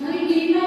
మహిమా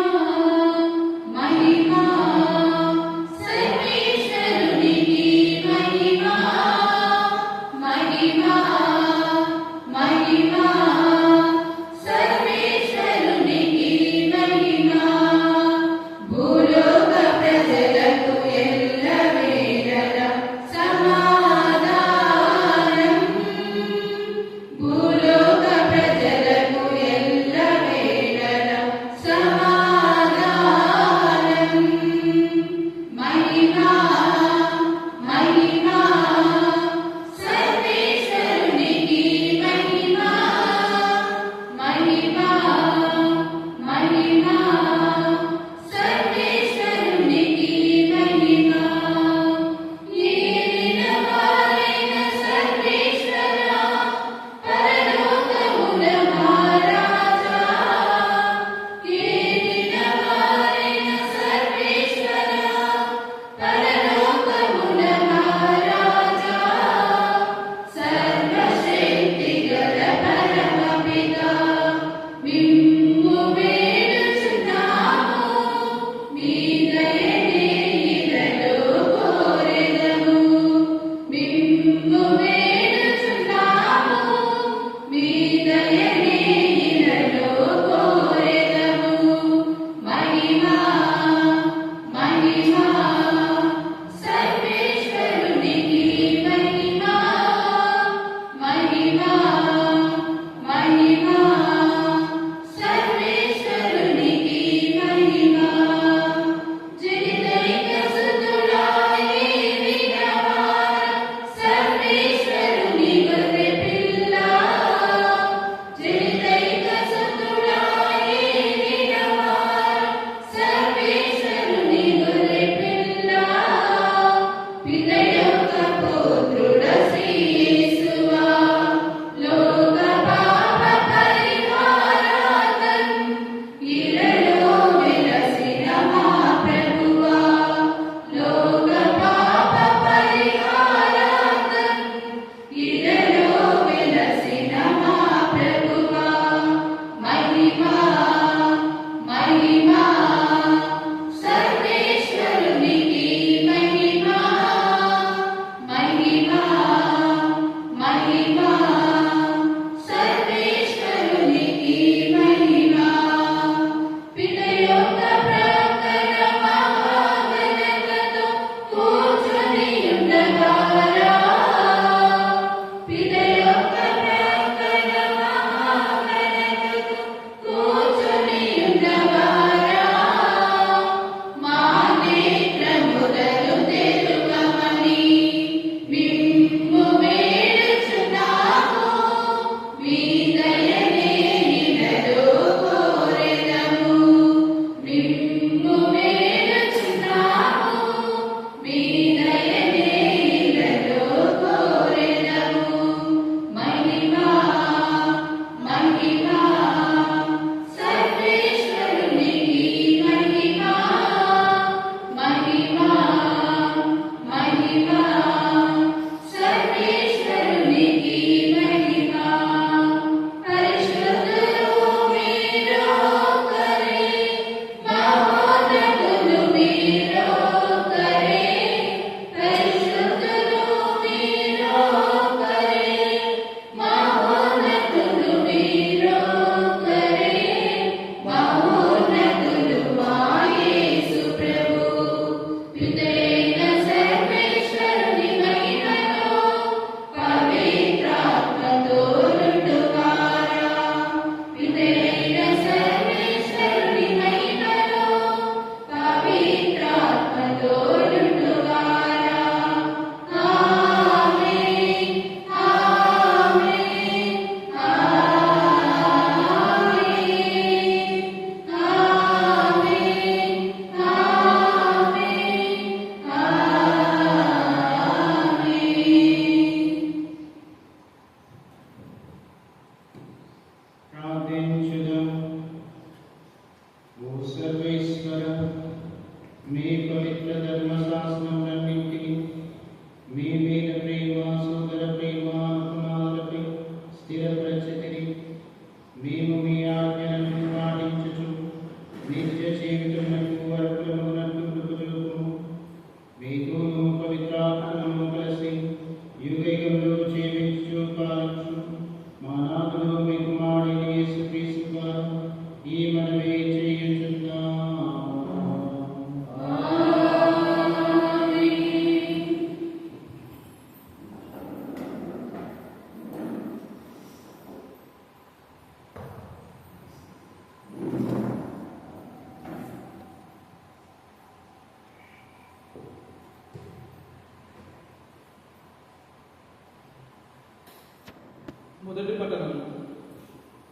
మొదటి పఠనం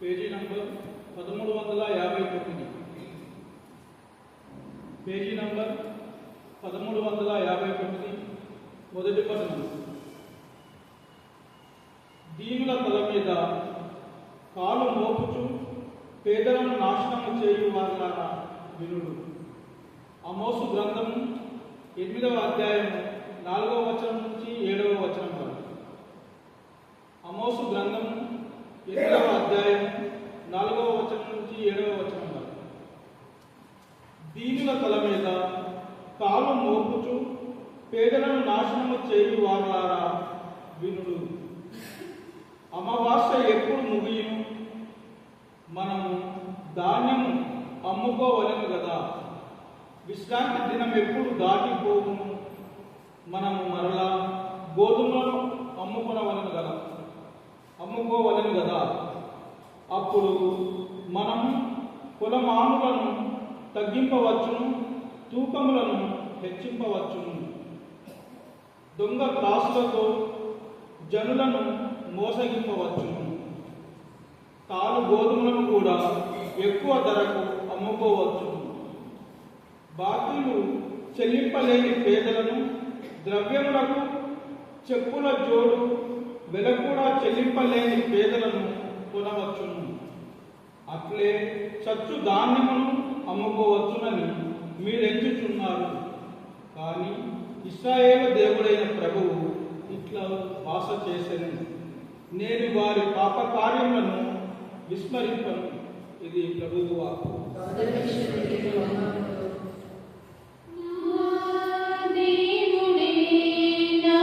page number 1359. Page number 1359. మొదటి పఠనం. దీనుల తల మీద కాలు మోపుచు పేదలను నాశనము చేయు వారులారా వినుడు. ఆమోసు గ్రంథము 8వ అధ్యాయము 4వ వచనం నుంచి 7వ వచనం వరకు. ఆమోసు గ్రంథము 8వ అధ్యాయం 4వ వచనం నుంచి 7వ వచనం వరకు. దీనుల తల మీద కాలు మోపుచు పేదలను నాశనము చేయు వారులారా వినుడు. అమావాస్య ఎప్పుడు ముగియును? మనము ధాన్యము అమ్ముకోవలెను కదా. విశ్రాంతి దినం ఎప్పుడు దాటిపోవును? మనము మరలా గోధుమలను అమ్ముకోవలెను కదా. అప్పుడు మనము కులమానులను తగ్గింపవచ్చును, తూకములను హెచ్చింపవచ్చును. దొంగ త్రాసులతో జనులను మోసగింపవచ్చును. తాలు గోధుమలను కూడా ఎక్కువ ధరకు అమ్ముకోవచ్చును. బాకీలు చెల్లింపలేని పేదలను, ద్రవ్యములకు చెప్పుల జోడు వెల కూడా చెల్లింపలేని పేదలను కొనవచ్చును. అట్లే చచ్చు ధాన్యమును అమ్ముకోవచ్చునని మీరెంచుచున్నారు. కానీ ఇశ్రాయేలు దేవుడైన ప్రభువు ఇట్లా వాస చేసెను, నేను వారి పాప కార్యములను విస్మరింపను. ఇది ప్రభువు వాక్కు. నా దేవుడే నా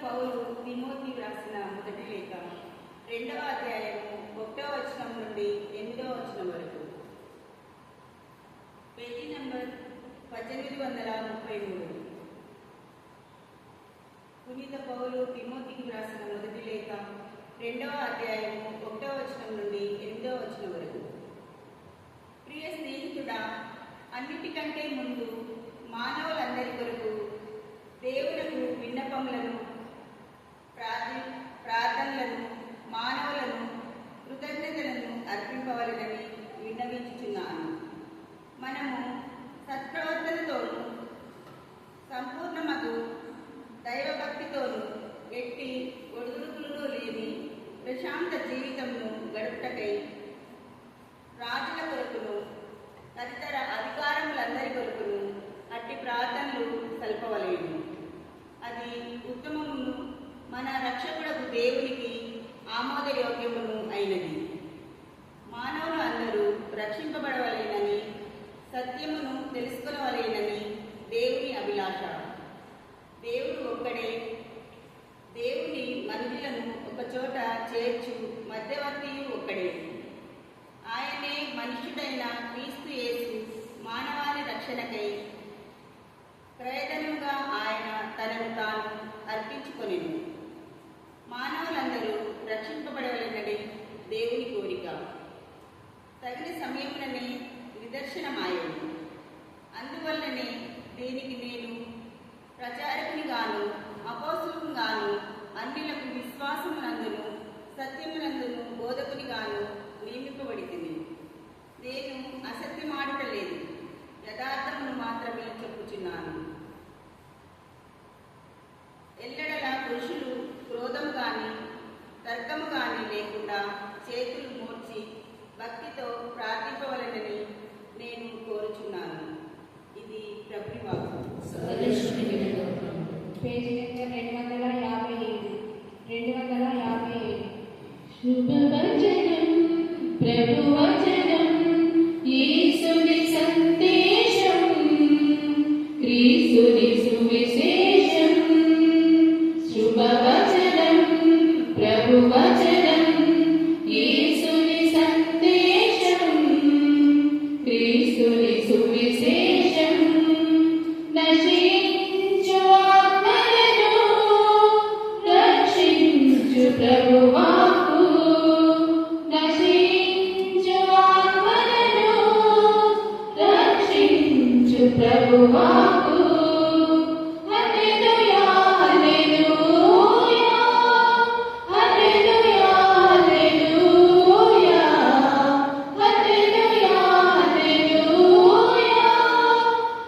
పౌలు తిమోతికి రాసిన మొదటి లేఖ 2వ అధ్యాయము 1వ వచనం నుండి 8వ వచనం వరకు. Page number 1833. పునీత పౌలు తిమోతికి రాసిన మొదటి లేఖ 2వ అధ్యాయము 1వ వచనం నుండి 8వ వచనం వరకు. ప్రియ స్నేహితుడా, అన్నిటికంటే ముందు మానవులందరి కొరకు దేవులకు విన్నపములను, ప్రార్థనలను, మానవులను కృతజ్ఞతలను అర్పింపవలెనని విన్నవించుచున్నాను. మనము సత్ప్రవర్తనతోనూ సంపూర్ణమగు దైవభక్తితోనూ ఎట్టి ఒడిదుడుకులను లేని ప్రశాంత జీవితమును గడుపుటకై రాజుల కొరకును తదితర అధికారములందరి కొరకును అట్టి ప్రార్థనలు సల్పవలేను. అది ఉత్తమమును మన రక్షకుడకు దేవునికి ఆమోదయోగ్యమును అయినది. మానవులు అందరూ రక్షింపబడవలేనని, సత్యమును తెలుసుకొనవలేనని దేవుని అభిలాష. దేవుడు ఒక్కడే. దేవుని మనుషులను ఒకచోట చేర్చు మధ్యవర్తియు ఒక్కడే. ఆయనే మనుష్యుడైన క్రీస్తు యేసు మానవాళి రక్షణకై క్రయధనముగా ఆయన తనను తాను అర్పించుకొనెను. మానవులందరూ రక్షింపబడవలెనని దేవుని కోరిక. తగిన సమయముననే నిదర్శనమాయను. అందువల్లనే దీనికి నేను ప్రచారకునిగాను అపోస్తలునిగాను అన్యులకు విశ్వాసమునందును సత్యమునందును బోధకునిగాను నియమింపబడితిని. నేను అసత్యమాడటలేదు, యథార్థమును మాత్రమే చెప్పుచున్నాను. ఎల్లడలా పురుషులు క్రోధము కానీ తర్కము కానీ లేకుండా చేతులు మోడ్చి భక్తితో ప్రార్థింపవలెనని నేను కోరుచున్నాను. ఇది ప్రభుని వాక్కు. Page number 257. శుభవచనం ప్రభువచనం యేసుని సందేశం క్రీస్తుని సువిశేషం. శుభవచనం ప్రభువచనం యేసుని సందేశం క్రీస్తుని సువిశేషం. నశించు ఆత్మలను రక్షించు ప్రభువాకు, నశించు ఆత్మలను రక్షించు ప్రభువాకు. హల్లెలూయా హల్లెలూయా హల్లెలూయా హల్లెలూయా హల్లెలూయా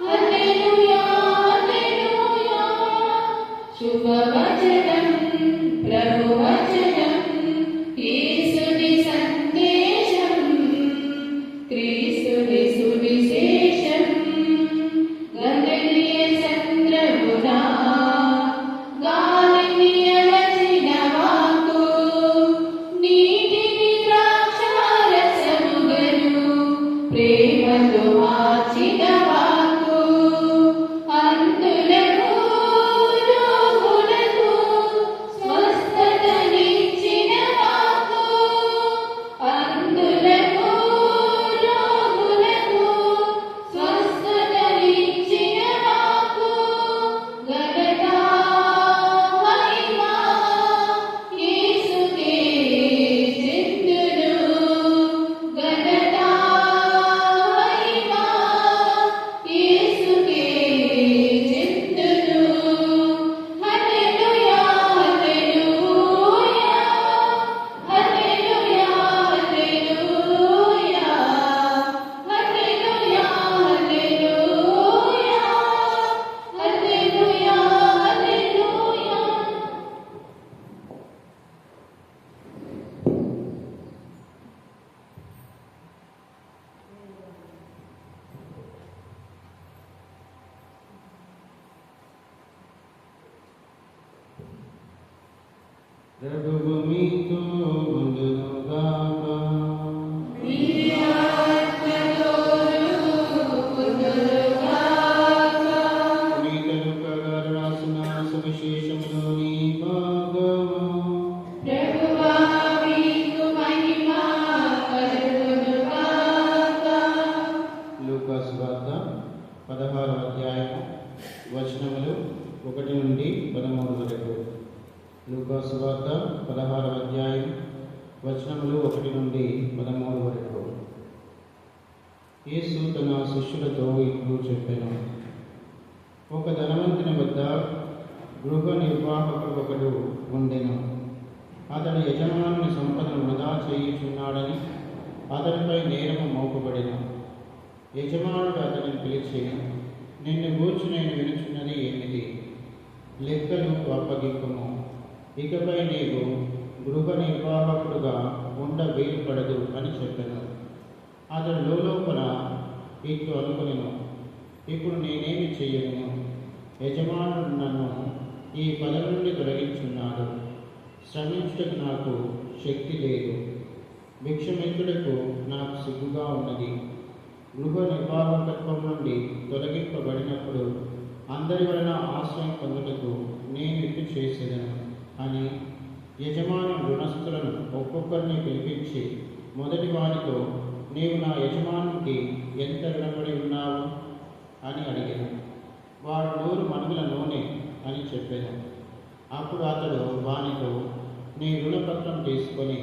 హల్లెలూయా హల్లెలూయా. శుభవచనం ప్రభువచనం యేసుని సందేశం క్రీస్తుని సువిశేషం. గగనీయ చంద్రమునా గాలిని అలసిన వాకు, నీటిని ద్రాక్షారసముగను ప్రేమతో మార్చిన వాకు. అంతులకు రోగులకు స్వస్థతనిచ్చిన వాకు, అంతులకు రోగులకు స్వస్థతనిచ్చిన వాకు. ఘనత మహిమ యేసుకే చెందును, ఘనత మహిమ యేసుకే చెందును. హల్లెలూయా హల్లెలూయా హల్లెలూయా హల్లెలూయా హల్లెలూయా హల్లెలూయా హల్లెలూయా. ప్రభువు మీతో ఉండునుగాక. నీ ఆత్మతోను ఉండునుగాక. పునీత లూకా గారు రాసిన సువిశేషములోని 13 వరకు. లూకా సువార్త 16వ అధ్యాయం వచనములు 1 నుండి 13 వరకు. యేసు తన శిష్యులతో ఇప్పుడు చెప్పెను. ఒక ధనవంతుని వద్ద గృహ నిర్వాహకుడు ఒకడు ఉండెను. అతడు యజమానుని సంపదను వృధా చేయుచున్నాడని అతనిపై నేరము మోపబడెను. యజమానుడు అతనిని పిలిచి, నిన్ను గూర్చి నేను వినుచున్నది ఏమిటి? లెక్కలు అప్పగింపుము. ఇకపై నీవు గృహ నిర్వాహకుడుగా ఉండ వీలుపడదు అని చెప్పెను. అతడు లోపల ఇట్లు అనుకునెను, ఇప్పుడు నేనేమి చెయ్యను? యజమానుడు నన్ను ఈ పదవి నుండి తొలగించున్నాడు. శ్రమించుటకు నాకు శక్తి లేదు. భిక్షమిత్రులకు నాకు సిగ్గుగా ఉన్నది. గృహ నిర్వాహకత్వం నుండి తొలగింపబడినప్పుడు అందరి వలన ఆశ్రయం పొందుటకు నేను ఇటు చేసేదను అని యజమాని రుణస్థులను ఒక్కొక్కరిని పిలిపించి మొదటి వారితో, నీవు నా యజమానునికి ఎంత రుణపడి ఉన్నావు అని అడిగాను. వాడు 100 మణుగుల నూనె అని చెప్పాను. అప్పుడు అతడు వానితో, నీ రుణపత్రం తీసుకొని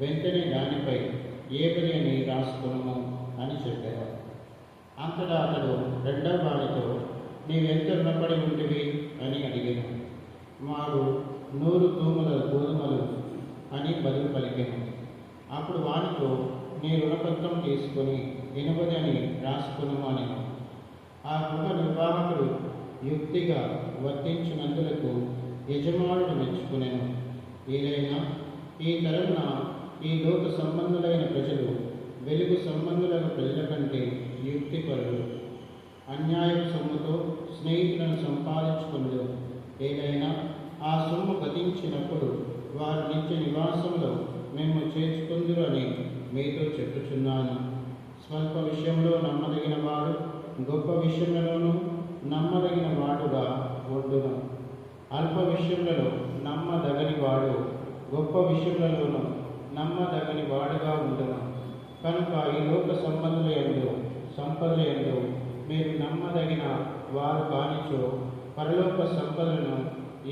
వెంటనే దానిపై ఏబడి అని రాసుకును అని చెప్పారు. అంతటా అతడు రెండవ వాడితో, నీవెంత రుణపడి ఉంటివి అని అడిగాను. వాడు 100 తూముల గోధుమలు అని బదులు పలికాను. అప్పుడు వానితో, నీ రుణపత్రం తీసుకొని 80 అని రాసుకును అని. ఆ గృహ నిర్వాహకుడు యుక్తిగా వర్తించినందులకు యజమానుడు మెచ్చుకునేను. ఏదైనా ఈ తరమున ఈ లోక సంబంధులైన ప్రజలు వెలుగు సంబంధులైన ప్రజల కంటే యుక్తిపరులు. అన్యాయం సొమ్ముతో స్నేహితులను సంపాదించుకున్నారు. ఏదైనా ఆ సొమ్ము గతించినప్పుడు వారి నిత్య నివాసంలో మేము చేర్చుకుందురు అని మీతో చెప్పుచున్నాను. స్వల్ప విషయంలో నమ్మదగిన వాడు గొప్ప విషయంలోనూ నమ్మదగిన వాడుగా ఉండును. అల్ప విషయంలో నమ్మదగని వాడు గొప్ప విషయంలోనూ నమ్మదగని వాడుగా ఉండును. కనుక ఈ లోక సంపదల యందు మీరు నమ్మదగిన వారు కానిచో పరలోక సంపదలను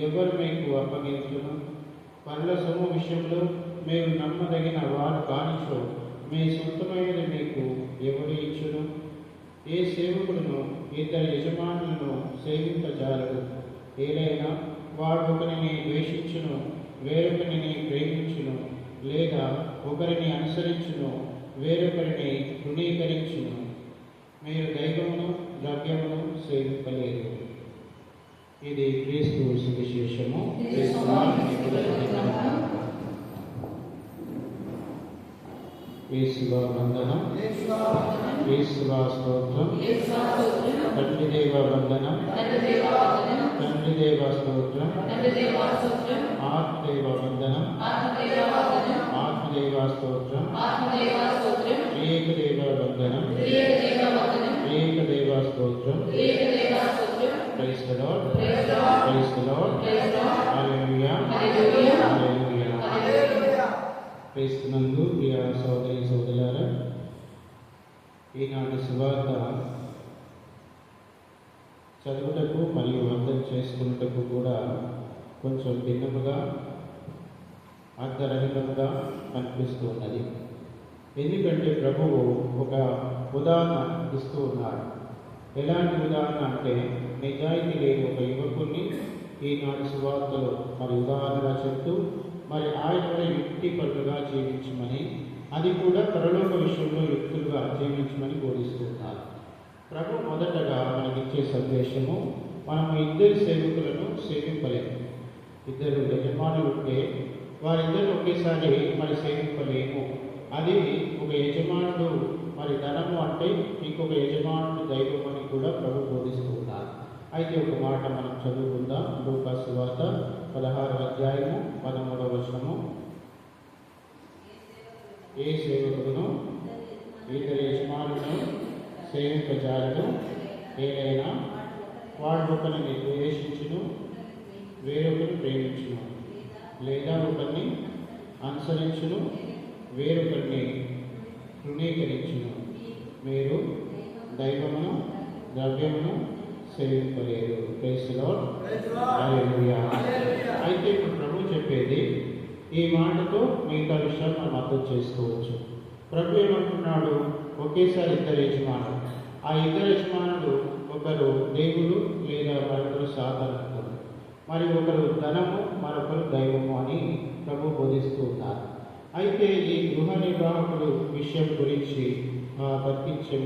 ఎవరు మీకు అప్పగించును? పనుల సొమ్ము విషయంలో మీరు నమ్మదగిన వారు కానిచో మీ సొంతమైనది మీకు ఎవరు ఇచ్చును? ఏ సేవకుడును 2 యజమానులను సేవింపజాలడు. ఏదైనా వాడు ఒకరిని ద్వేషించును, వేరొకరిని ప్రేమించును, లేదా ఒకరిని అనుసరించును, వేరొకరిని తృణీకరించును. మీరు దైవమును ద్రవ్యమును సేవింపలేదు. ఇది క్రీస్తు సువిశేషము. యేసువా వందనం, యేసువా స్తోత్రం, తండ్రి దేవ వందనం, తండ్రి దేవ స్తోత్రం, ఆత్మదేవ వందనం, ఆత్మదేవ స్తోత్రం, ఏకదేవ వందనం, ఏకదేవ స్తోత్రం. Praise the Lord, praise the Lord, hallelujah, hallelujah. క్రీస్తునందు ప్రియ సోదరి సోదరులారా, ఈనాటి సువార్త చదువుటకు మరియు అర్థం చేసుకున్నటకు కూడా కొంచెం భిన్నముగా అర్థరహితముగా కనిపిస్తూ ఉన్నది. ఎందుకంటే ప్రభువు ఒక ఉదాహరణ ఇస్తూ ఉన్నాడు. ఎలాంటి ఉదాహరణ అంటే, నిజాయితీ లేని ఒక యువకుడిని ఈనాటి సువార్తలో మరి ఉదాహరణగా చెప్తూ మరి ఆయన కూడా యుక్తిపరులుగా జీవించమని, అది కూడా పరలోక విషయంలో యుక్తులుగా జీవించమని బోధిస్తున్నారు. ప్రభు మొదటగా మనకిచ్చే సందేశము, మనం 2 సేవకులను సేవింపలేము. 2 యజమానులు ఉంటే వారిద్దరు ఒకేసారి మరి సేవింపలేము. అది ఒక యజమానుడు మరి ధనము అంటే ఇంకొక యజమానుడు దైవం అని కూడా ప్రభు బోధిస్తూ ఉన్నారు. అయితే ఒక మాట మనం చదువుకుందాం. లూకా సువార్త 16వ అధ్యాయము 13వ వచనము. ఏ సేవకుడును 2 యజమానులను సేవింపజాలడు. ఏదైనా వాడు ఒకరిని ద్వేషించును, వేరొకరిని ప్రేమించును, లేదా ఒకరిని అనుసరించును, వేరొకరిని తృణీకరించును. మీరు దైవమును ద్రవ్యమును సేవింపలేదు. Praise the Lord. హల్లెలూయా. అయితే ఇప్పుడు ప్రభు చెప్పేది ఈ మాటతో మిగతా విషయాలు మనం అర్థం చేసుకోవచ్చు. ప్రభు ఏమంటున్నాడు? ఒకేసారి ఇద్దరు యజమానులు. ఆ ఇద్దరు యజమానులు ఒకరు దేవుడు లేదా మరొకరు సాతాను, మరి ఒకరు ధనము మరొకరు దైవము అని ప్రభు బోధిస్తూ ఉన్నారు. అయితే ఈ గృహ నిర్వాహకుడు విషయం గురించి తర్కించే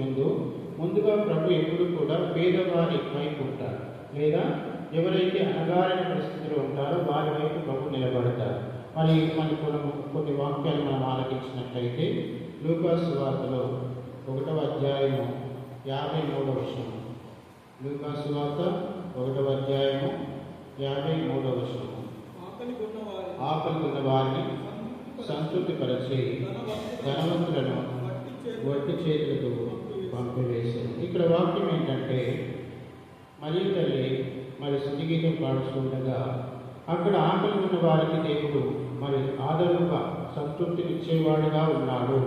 ముందుగా ప్రభు ఎప్పుడు కూడా పేదవారి వైపు ఉంటారు, లేదా ఎవరైతే అణగారిన పరిస్థితిలో ఉంటారో వారి వైపు ప్రభు నిలబడతారు. మరి కొన్ని వాక్యాలు మనం ఆలకించినట్లయితే లూకాసు సువార్తలో 1వ అధ్యాయము 53వ వచనం. లూకాసు సువార్త 1వ అధ్యాయము 53వ వచనం. ఆకలి ఉన్న వారిని సంతృప్తిపరిచి ధనవంతులను వట్టి చేతులకు పంపివేశారు. ఇక్కడ వాక్యం ఏంటంటే, మరియ తల్లి మరి స్తుతిగీతం పాడుతుండగా అక్కడ ఆకలి ఉన్న వారికి దేవుడు మరి ఆదరుగా సంతృప్తినిచ్చేవాడుగా ఉన్నాడు,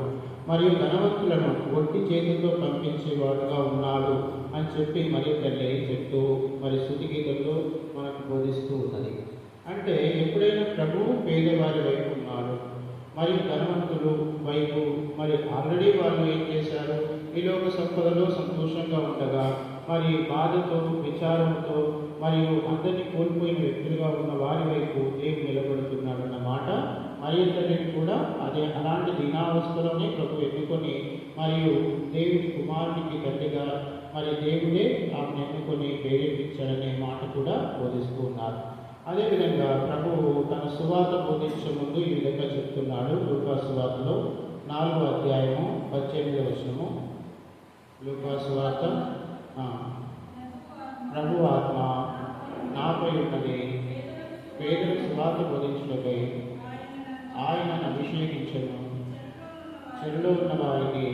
మరియు ధనవంతులను వట్టి చేతితో పంపించేవాడుగా ఉన్నాడు అని చెప్పి మరియ తల్లి చెప్తూ మరి స్తుతిగీతంలో మనకు బోధిస్తూ ఉన్నది. అంటే ఎప్పుడైనా ప్రభువు పేదవారి వైపు ఉన్నాడు, మరియు ధనవంతులు వైపు మరి ఆల్రెడీ వాళ్ళు ఏం చేశారు? ఈ లోక సంపదలో సంతోషంగా ఉండగా మరి బాధతో విచారంతో మరియు అందరినీ కోల్పోయిన వ్యక్తులుగా ఉన్న వారి వైపు దేవుడు నిలబడుతున్నాడు అన్నమాట. మరియ తల్లిని కూడా అలాంటి దీనావస్థలోనే ప్రభు ఎన్నుకొని మరియు దేవుడి కుమారునికి తల్లిగా మరి దేవుడే ఆమెను ఎన్నుకొని ప్రేరేపించాడనే మాట కూడా బోధిస్తూ ఉన్నారు. అదేవిధంగా ప్రభువు తన సువార్త బోధించే ముందు ఈ విధంగా చెప్తున్నాడు. లూకాసు సువార్తలో 4వ అధ్యాయము 18వ వచనము. లూకాసు సువార్త, ప్రభు ఆత్మ నాపై ఉన్నది, పేదలకు సువార్త బోధించుటకై ఆయనను అభిషేకించను, చెరులో ఉన్న వారికి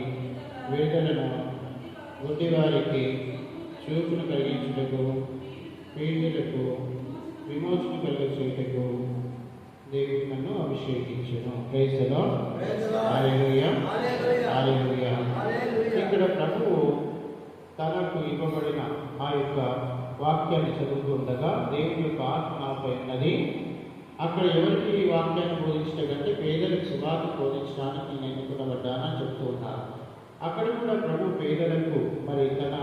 విడుదలను, గుడ్డి వారికి చూపును కలిగించుటకు, పీడితులకు విమోచన కలిగించుటకు దేవుడు నన్ను అభిషేకించను. Praise the Lord. Hallelujah. Hallelujah. ఇక్కడ ప్రభువు తనకు ఇవ్వబడిన ఆ యొక్క వాక్యాన్ని చదువుతుండగా దేవుని యొక్క ఆత్మ నాపై ఉన్నది. అక్కడ ఎవరికి ఈ వాక్యాన్ని బోధించటంటే పేదలకు సువార్త బోధించడానికి నేను ఎన్నుకునబడ్డానని చెప్తూ ఉన్నారు. అక్కడ కూడా ప్రభు పేదలకు మరి తన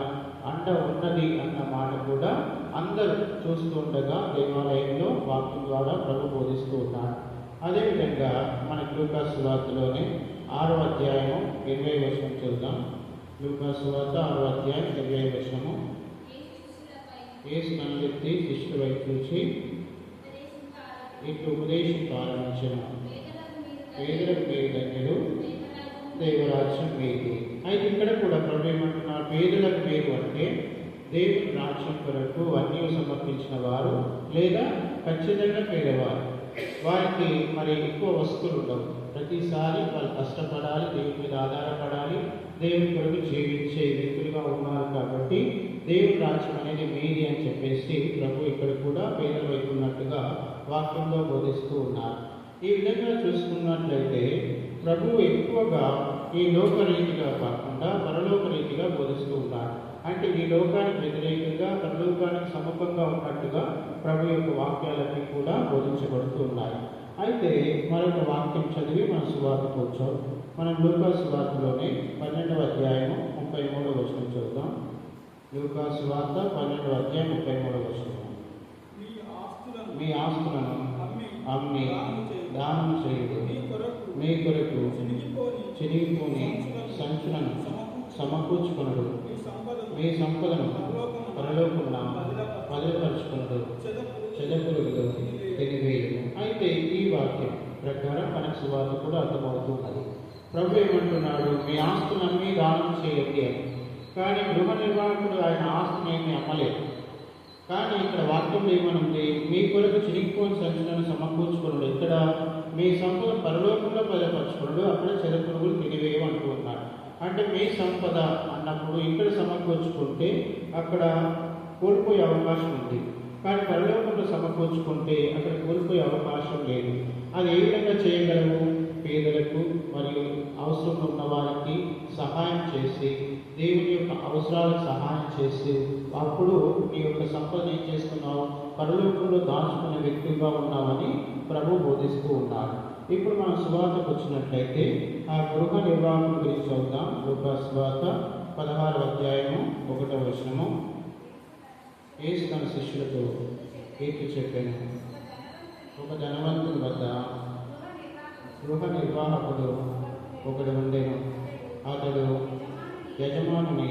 అండ ఉన్నది అన్న మాట కూడా అందరూ చూస్తూ ఉండగా దేవాలయంలో వాక్యం ద్వారా ప్రభు బోధిస్తూ ఉన్నారు. అదేవిధంగా మనకు లూకాసు సువార్తలోనే 6వ అధ్యాయము 20వ వచనం చూద్దాం. లూకాసు సువార్త 6వ అధ్యాయం 20వ వచనము. యేసు నన్నెత్తి శిష్యుల వైపు చూసి ఇట్లు ఉపదేశం ప్రారంభించను, పేదలకు మీరు ధన్యులు, దేవరాజ్యం మీది. అయితే ఇక్కడ కూడా ప్రభు ఏమంటున్నారు? పేదలకు మీరు అంటే దేవుని రాజ్యం కొరకు అన్నీ సమర్పించిన వారు, లేదా ఖచ్చితంగా పేదవారు. వారికి మరి ఎక్కువ వస్తువులు ఉండవు. ప్రతిసారి వాళ్ళు కష్టపడాలి, దేవుని మీద ఆధారపడాలి, దేవుని కొరకు జీవించే వ్యక్తులుగా ఉన్నారు. కాబట్టి దేవుని రాజ్యం అనేది మీది అని చెప్పేసి ప్రభు ఇక్కడ కూడా పేదల వైపు ఉన్నట్టుగా వాక్యంలో బోధిస్తూ ఉన్నారు. ఈ విధంగా చూసుకున్నట్లయితే ప్రభు ఎక్కువగా ఈ లోకరీతిగా కాకుండా పరలోక రీతిగా బోధిస్తూ ఉన్నారు. అంటే ఈ లోకానికి వ్యతిరేకంగా పరలోకానికి సముఖంగా ఉన్నట్టుగా ప్రభు యొక్క వాక్యాలన్నీ కూడా బోధించబడుతూ ఉన్నాయి. అయితే మరొక వాక్యం చదివి మన సువార్తకు వచ్చాం. మనం లూకాసు సువార్తలోనే 12వ అధ్యాయము 33వ వచనం చదువుతాం. లూకాసు సువార్త 12వ అధ్యాయం 33వ వచనం. మీ ఆస్తులను అమ్మి దానం చేయుడు, మీ కొరకు చినిగిపోని సంచులను సమకూర్చుకొనుడు, మీ సంపదను పరలోకమున భద్రపరుచుకొనుడు, చెదపురుగులు తినివేయుడు. అయితే ఈ వాక్యం ప్రకారం మనకు సువార్త కూడా అర్థమవుతున్నది. ప్రభు ఏమంటున్నాడు? మీ ఆస్తులన్నీ దానం చేయండి అని. కానీ గృహ నిర్వాహకుడు ఆయన ఆస్తిని ఏమీ అమ్మలేదు. కానీ ఇక్కడ వాక్యంలో ఏమనుంది? మీ కొరకు చిరిగిపోని సంచులను సమకూర్చుకున్నాడు. ఇక్కడ మీ సంపద పరలోకంలో భద్రపరచుకున్నాడు, అక్కడ చెదపురుగులు తినివేయవు అంటూ ఉన్నాడు. అంటే మీ సంపద అన్నప్పుడు ఇక్కడ సమకూర్చుకుంటే అక్కడ కోల్పోయే అవకాశం ఉంది. కానీ పరలోకంలో సమకూర్చుకుంటే అక్కడ కోల్పోయే అవకాశం లేదు. అది ఏ విధంగా చేయగలవు? పేదలకు మరియు అవసరం ఉన్న వారికి సహాయం చేసి దేవుని యొక్క అవసరాలకు సహాయం చేసి అప్పుడు నీ యొక్క సంపద ఏం చేస్తున్నావు, పరలోకంలో దాచుకునే వ్యక్తిగా ఉన్నామని ప్రభు బోధిస్తూ ఉన్నారు. ఇప్పుడు మనం సువార్తకు వచ్చినట్లయితే ఆ గృహ నిర్వాహకుల గురించి చదువుతాం. లూకా సువార్త 16వ అధ్యాయము 1వ వచనము. యేసు తన శిష్యులతో ఏమి చెప్పాను, ఒక ధనవంతుని వద్ద గృహ నిర్వాహకుడు ఒకడు ఉండెను. అతడు యజమానుని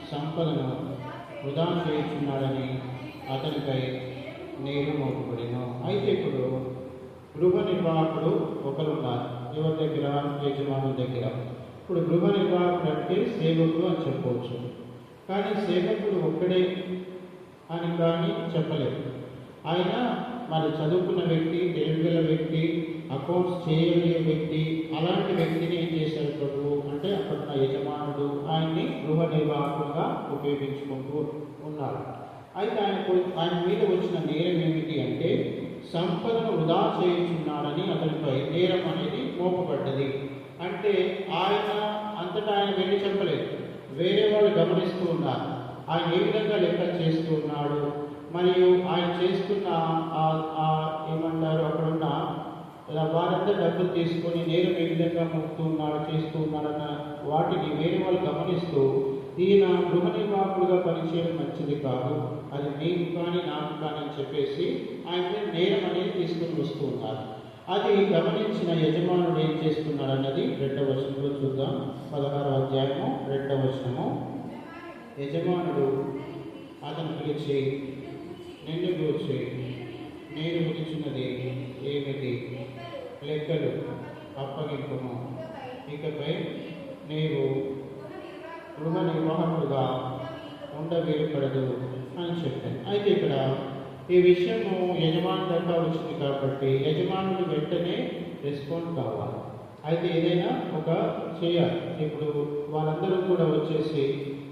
సంపదను వృధా చేయుచున్నాడని అతనిపై నేరు మోపబడెను. అయితే ఇప్పుడు గృహ నిర్వాహకుడు ఒకరున్నారు. ఎవరి దగ్గర? యజమానుల దగ్గర. ఇప్పుడు గృహ నిర్వాహకుడు అంటే సేవకుడు అని చెప్పవచ్చు. కానీ సేవకుడు ఒక్కడే అని కానీ చెప్పలేదు. ఆయన మరి చదువుకున్న వ్యక్తి, తెలివిగల వ్యక్తి, అకౌంట్స్ చేయగలిగే వ్యక్తి, అలాంటి వ్యక్తిని ఏం చేశారు ప్రభు అంటే అక్కడ యజమానుడు ఆయన్ని గృహ నిర్వాహకుడుగా ఉపయోగించుకుంటూ ఉన్నారు. అయితే ఆయన మీద వచ్చిన నేరం ఏమిటి అంటే సంపదను వృధా చేయుచున్నాడని అతనిపై నేరం అనేది మోపబడ్డది. అంటే ఆయన అంతటా ఆయన వెళ్ళి చెప్పలేదు, వేరే వాళ్ళు గమనిస్తూ ఉన్నారు ఆయన ఏ విధంగా లెక్కలు చేస్తూ ఉన్నాడు, మరియు ఆయన చేస్తున్న ఏమంటారు అక్కడున్న వారంతా డబ్బులు తీసుకొని నేరం ఏ విధంగా మోపుతూ ఉన్నాడు, చేస్తూ ఉన్నాడన్న వాటిని వేరే వాళ్ళు గమనిస్తూ ఈయన గృహ నిర్వాహకుడుగా పనిచేయడం మంచిది కాదు, అది నీకు కానీ నాకు కానీ అని చెప్పేసి ఆయన నేరం అనేది తీసుకొని వస్తూ ఉన్నారు. అది గమనించిన యజమానుడు ఏం చేస్తున్నాడు అన్నది 2వ వచనంలో చూద్దాం. 16వ అధ్యాయము 2వ వచనము. యజమానుడు అతను పిలిచి, నిన్ను గూర్చి నేను విధించినది ఏమిటి, లెక్కలు అప్పగింపుము, ఇకపై నీవు గృహ నిర్వాహకుడుగా ఉండవేయబడదు అని చెప్పాను. అయితే ఇక్కడ ఈ విషయము యజమాని దాకా వచ్చింది కాబట్టి యజమానుడు వెంటనే రెస్పాండ్ కావాలి. అయితే ఏదైనా ఒక చేయాలి. ఇప్పుడు వాళ్ళందరూ కూడా వచ్చేసి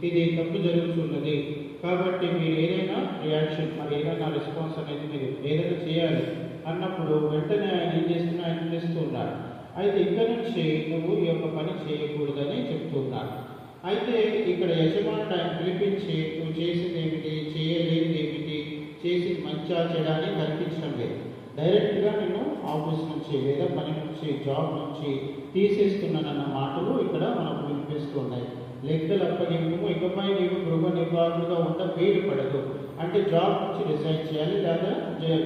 ఇది తప్పు జరుగుతున్నది కాబట్టి మీరు ఏదైనా రియాక్షన్, మరి ఏదైనా రెస్పాన్స్ అనేది మీరు ఏదైనా చేయాలి అన్నప్పుడు వెంటనే ఆయన ఏం చేస్తున్నా ఆయన చేస్తూ ఉన్నాడు. అయితే ఇక్కడ నుంచి నువ్వు ఈ యొక్క పని చేయకూడదని చెప్తూ ఉన్నాడు. అయితే ఇక్కడ యజమానుడు ఆయన పిలిపించి నువ్వు చేసింది ఏమిటి, చేయలేనిది ఏమిటి, చేసింది మంచిగా చేయడానికి కనిపించడం లేదు. డైరెక్ట్గా నేను ఆఫీస్ నుంచి లేదా పని నుంచి జాబ్ నుంచి తీసేస్తున్నానన్న మాటలు ఇక్కడ మనకు వినిపిస్తున్నాయి. లెక్కలు అప్పగింపు, ఇకపై నీవు గృహ నిర్వాహకుడుగా ఉండ వీలు పడదు అంటే జాబ్ నుంచి రిజైన్ చేయాలి లేదా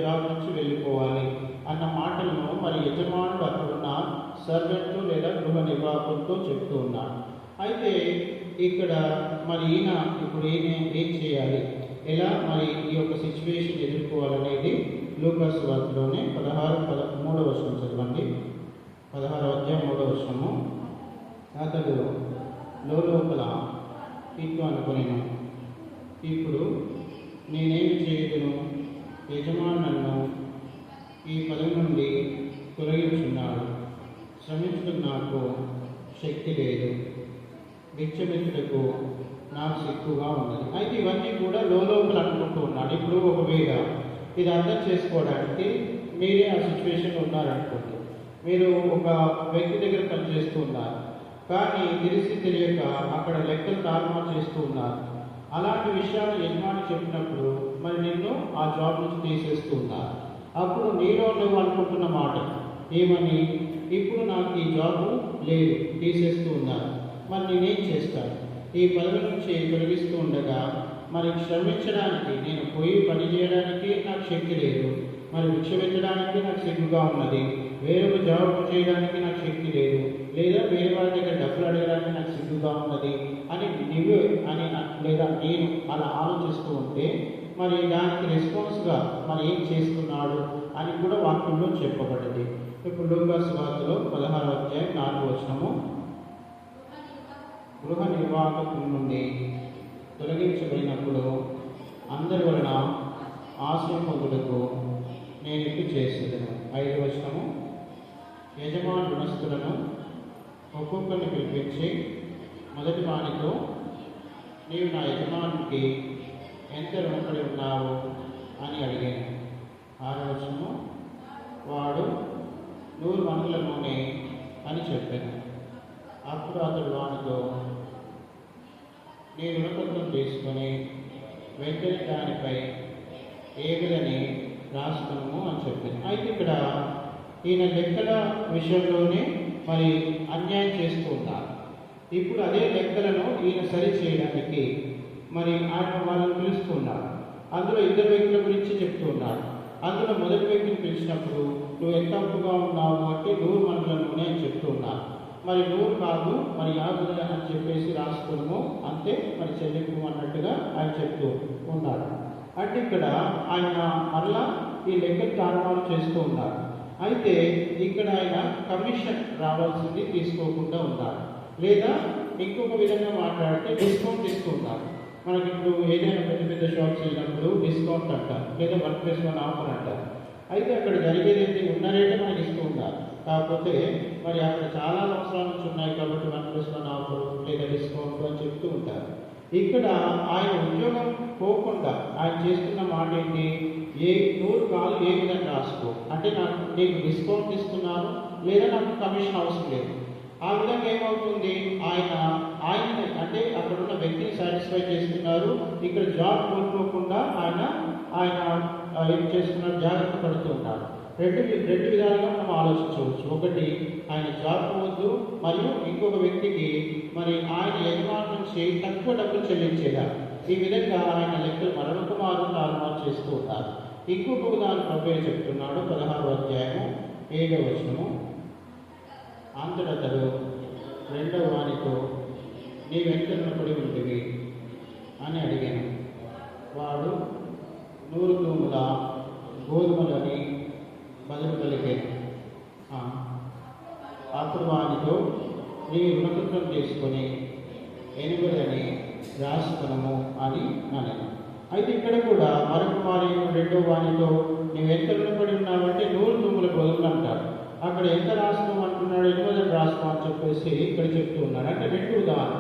జాబ్ నుంచి వెళ్ళిపోవాలి అన్న మాటలను మరి యజమానుడు అక్కడున్న సర్వెంట్ లేదా గృహ నిర్వాహకులతో చెప్తూ ఉన్నాడు. అయితే ఇక్కడ మరి ఇప్పుడు ఏం చేయాలి, ఎలా మరి ఈ యొక్క సిచ్యువేషన్ ఎదుర్కోవాలనేది లూకా సువార్తలోనే 3వ వచనం చదవండి. 16వ అధ్యాయం 3వ వచనము. అతడు లోపల ఇట్టు అనుకునేను, ఇప్పుడు నేనేమి చేయదును, యజమాను నన్ను ఈ పదవి నుండి తొలగించున్నాడు, శ్రమించడం నాకు శక్తి లేదు, భిక్షమించుటకు నాకు సిక్కుగా ఉన్నది. అయితే ఇవన్నీ కూడా లోపల అనుకుంటూ ఉన్నాడు. ఇప్పుడు ఒకవేళ ఇది అర్థం చేసుకోవడానికి మీరే ఆ సిచ్యువేషన్లో ఉన్నారనుకోండి, మీరు ఒక వ్యక్తి దగ్గర పనిచేస్తూ ఉన్నారు కానీ తెలియక అక్కడ లెక్కలు తారుమారు చేస్తూ ఉన్నారు. అలాంటి విషయాలు యజమాని చెప్పినప్పుడు మరి నిన్ను ఆ జాబ్ నుంచి తీసేస్తూ ఉన్నారు. అప్పుడు నీలో నువ్వు అనుకుంటున్న మాట ఏమని, ఇప్పుడు నాకు ఈ జాబు లేదు, తీసేస్తూ ఉన్నారు, మరి నేనేం చేస్తాను, ఈ పదవి నుంచి తొలగిస్తూ ఉండగా మరి శ్రమించడానికి నేను పోయి పని చేయడానికి నాకు శక్తి లేదు, మరి భిక్షమించడానికి నాకు సిగ్గుగా ఉన్నది, వేరొక జాబ్ చేయడానికి నాకు శక్తి లేదు, లేదా వేరే వాళ్ళ దగ్గర డబ్బులు అడగడానికి నాకు సిగ్గుగా ఉన్నది అని నువ్వు లేదా నేను అలా ఆలోచిస్తూ ఉంటే మరి దానికి రెస్పాన్స్గా మరి ఏం చేస్తున్నాడు అని కూడా వాక్యంలో చెప్పబడ్డది. ఇప్పుడు లూకా సువార్తలో 16వ అధ్యాయం 4వ వచనము. గృహ నిర్వాహకుల నుండి తొలగించబడినప్పుడు అందరి వలన ఆశ్రయం పొందుటకు నేను ఇటు చేసేదను. 5వ వచనము. యజమాని రుణస్థులను ఒక్కొక్కరిని పిలిపించి మొదటి వానితో, నీవు నా యజమానికి ఎంత రుణపడి ఉన్నావు అని అడిగాను. 6వ వచనము. వాడు 100 మణుల నూనె అని చెప్పాను. అప్పుడు అతడు వానితో, నీ రుణపత్రం తీసుకొని వెంటనే దానిపై ఏగులని రాసుకును అని చెప్పింది. అయితే ఇక్కడ ఈయన లెక్కల విషయంలోనే మరి అన్యాయం చేస్తూ ఉన్నారు. ఇప్పుడు అదే లెక్కలను ఈయన సరి చేయడానికి మరి ఆయన వాళ్ళని పిలుస్తున్నారు. అందులో ఇద్దరు వ్యక్తుల గురించి చెప్తూ ఉన్నారు. అందులో మొదటి వ్యక్తిని పిలిచినప్పుడు నువ్వు ఎంత అప్పుగా ఉన్నావు అంటే 100 మణుల నూనె అని చెప్తూ ఉన్నారు. మరి 100 కాదు మరి 50 అని చెప్పేసి రాసుకున్నాము అంతే మరి చెల్లింపు అన్నట్టుగా ఆయన చెప్తూ ఉన్నారు. అంటే ఇక్కడ ఆయన మరలా ఈ లెక్కలు తారుమారు చేస్తూ ఉన్నారు. అయితే ఇక్కడ ఆయన కమిషన్ రావాల్సింది తీసుకోకుండా ఉన్నారు, లేదా ఇంకొక విధంగా మాట్లాడితే డిస్కౌంట్ ఇస్తూ ఉన్నారు. మనకి ఇప్పుడు ఏదైనా పెద్ద పెద్ద షాప్స్ వెళ్ళినప్పుడు డిస్కౌంట్ అంటారు, లేదా 1+1 ఆఫర్ అంటారు. అయితే అక్కడ జరిగేది ఏంటి, ఉన్న రేటే మనకి ఇస్తూ ఉన్నారు. కాకపోతే మరి అక్కడ చాలా అవసరాల నుంచి ఉన్నాయి కాబట్టి 1+1 ఆఫర్ లేదా డిస్కౌంట్ అని చెప్తూ ఉంటారు. ఇక్కడ ఆయన ఉద్యోగం పోకుండా ఆయన చేస్తున్న మాట ఏంటి, 100 కాదు ఏ విధంగా రాసుకో అంటే నీకు డిస్కౌంట్ ఇస్తున్నాను లేదా నాకు కమిషన్ అవసరం లేదు. ఆ విధంగా ఏమవుతుంది, ఆయన అంటే అక్కడ ఉన్న వ్యక్తిని సాటిస్ఫై చేస్తున్నారు. ఇక్కడ జాబ్ కోల్పోకుండా ఆయన ఏం చేస్తున్నారు, జాగ్రత్త పడుతూ ఉన్నారు. రెండు విధాలుగా మనం ఆలోచించవచ్చు. ఒకటి, ఆయన జాబ్ పోవద్దు, మరియు ఇంకొక వ్యక్తికి మరి ఆయన యజమాని నుంచి తక్కువ డబ్బులు చెల్లించేలా ఈ విధంగా ఆయన లెక్కలు మరొక మారు తారుమారు చేస్తూ ఉన్నారు. ఇంకొక ఉదాహరణ ప్రభువు చెప్తున్నాడు 16వ అధ్యాయము 7వ వచనము. అంతటతడు రెండవ వానితో నీ వెంటనే పడి ఉంటుంది అని అడిగాను. వాడు 100 తూముల గోధుమలని బదులు పలికాను. అప్పుడు వానితో నీ రుణపత్రం తీసుకొని 8 అని రాసుకునము అని అన్నాను. అయితే ఇక్కడ కూడా మరొక వారి రెండో వానితో నువ్వు ఎంత రుణపడి ఉన్నావంటే 100 తూముల గోధుమలు అంటారు. అక్కడ ఎంత రాసుకోమంటున్నాడు, 8 రాసుకో అని చెప్పేసి ఇక్కడ చెప్తూ ఉన్నాడు. అంటే 2 ఉదాహరణ,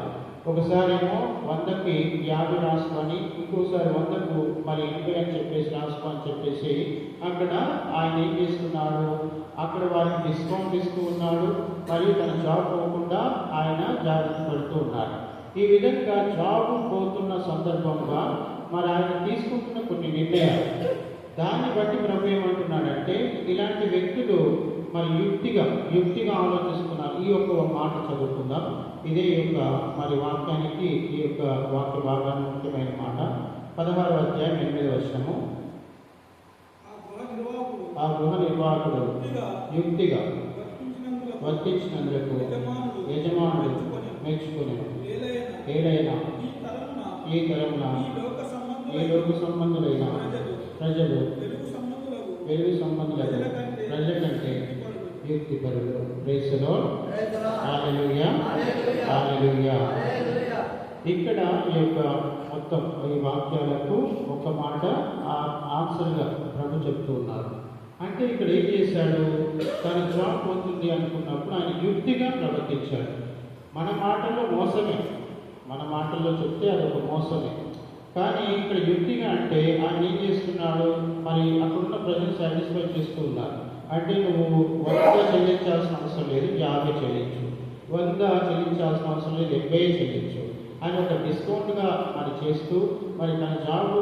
ఒకసారేమో 100కి 50 రాసుకొని, ఇంకోసారి 100కు మరి 80 అని చెప్పేసి రాసుకో అని చెప్పేసి అక్కడ ఆయన ఏం చేస్తున్నాడు, అక్కడ వారికి డిస్కౌంట్ ఇస్తూ ఉన్నాడు, మరియు తన జాబ్ పోకుండా ఆయన జాగ్రత్త పడుతూ ఉన్నాడు. ఈ విధంగా జాబ్ పోతున్న సందర్భంగా మరి ఆయన తీసుకుంటున్న కొన్ని నిర్ణయాలు, దాన్ని బట్టి ప్రభు ఏమంటున్నాడంటే ఇలాంటి వ్యక్తులు మరి యుక్తిగా ఆలోచిస్తున్నారు. ఈ యొక్క మాట చదువుకుందాం. ఇదే యొక్క మరి వాక్యానికి ఈ యొక్క వాక్య భాగాన్ని ముఖ్యమైన మాట 16వ అధ్యాయం 8వ వచనము. ఆ గృహ నిర్వాహకుడు యుక్తిగా వర్తించినందుకు యజమానుడు మెచ్చుకుని ఏదైనా ఈ తరమున ఈ లోక సంబంధులైన ప్రజలు వెలుగు సంబంధులైన ప్రజల కంటే యుక్తి పరులు. Praise the Lord. Hallelujah, hallelujah. ఇక్కడ ఈ యొక్క మొత్తం ఈ వాక్యాలకు ఒక మాట ఆన్సర్గా ప్రభు చెప్తూ ఉన్నారు. అంటే ఇక్కడ ఏం చేశాడు, తన జాబ్ పోతుంది అనుకున్నప్పుడు ఆయన యుక్తిగా ప్రవర్తించాడు. మన మాటల్లో మోసమే, మన మాటల్లో చెప్తే అది ఒక మోసమే. కానీ ఇక్కడ యుక్తిగా అంటే ఆయన ఏం చేస్తున్నాడు, మరి అక్కడున్న ప్రజలు సాటిస్ఫై చేస్తూ ఉన్నారు. అంటే నువ్వు 100 చెల్లించాల్సిన అవసరం లేదు, 50 చెల్లించు, 100 చెల్లించాల్సిన అవసరం లేదు, 70 చెల్లించు అని ఒక డిస్కౌంట్గా మరి చేస్తూ మరి తన జాబ్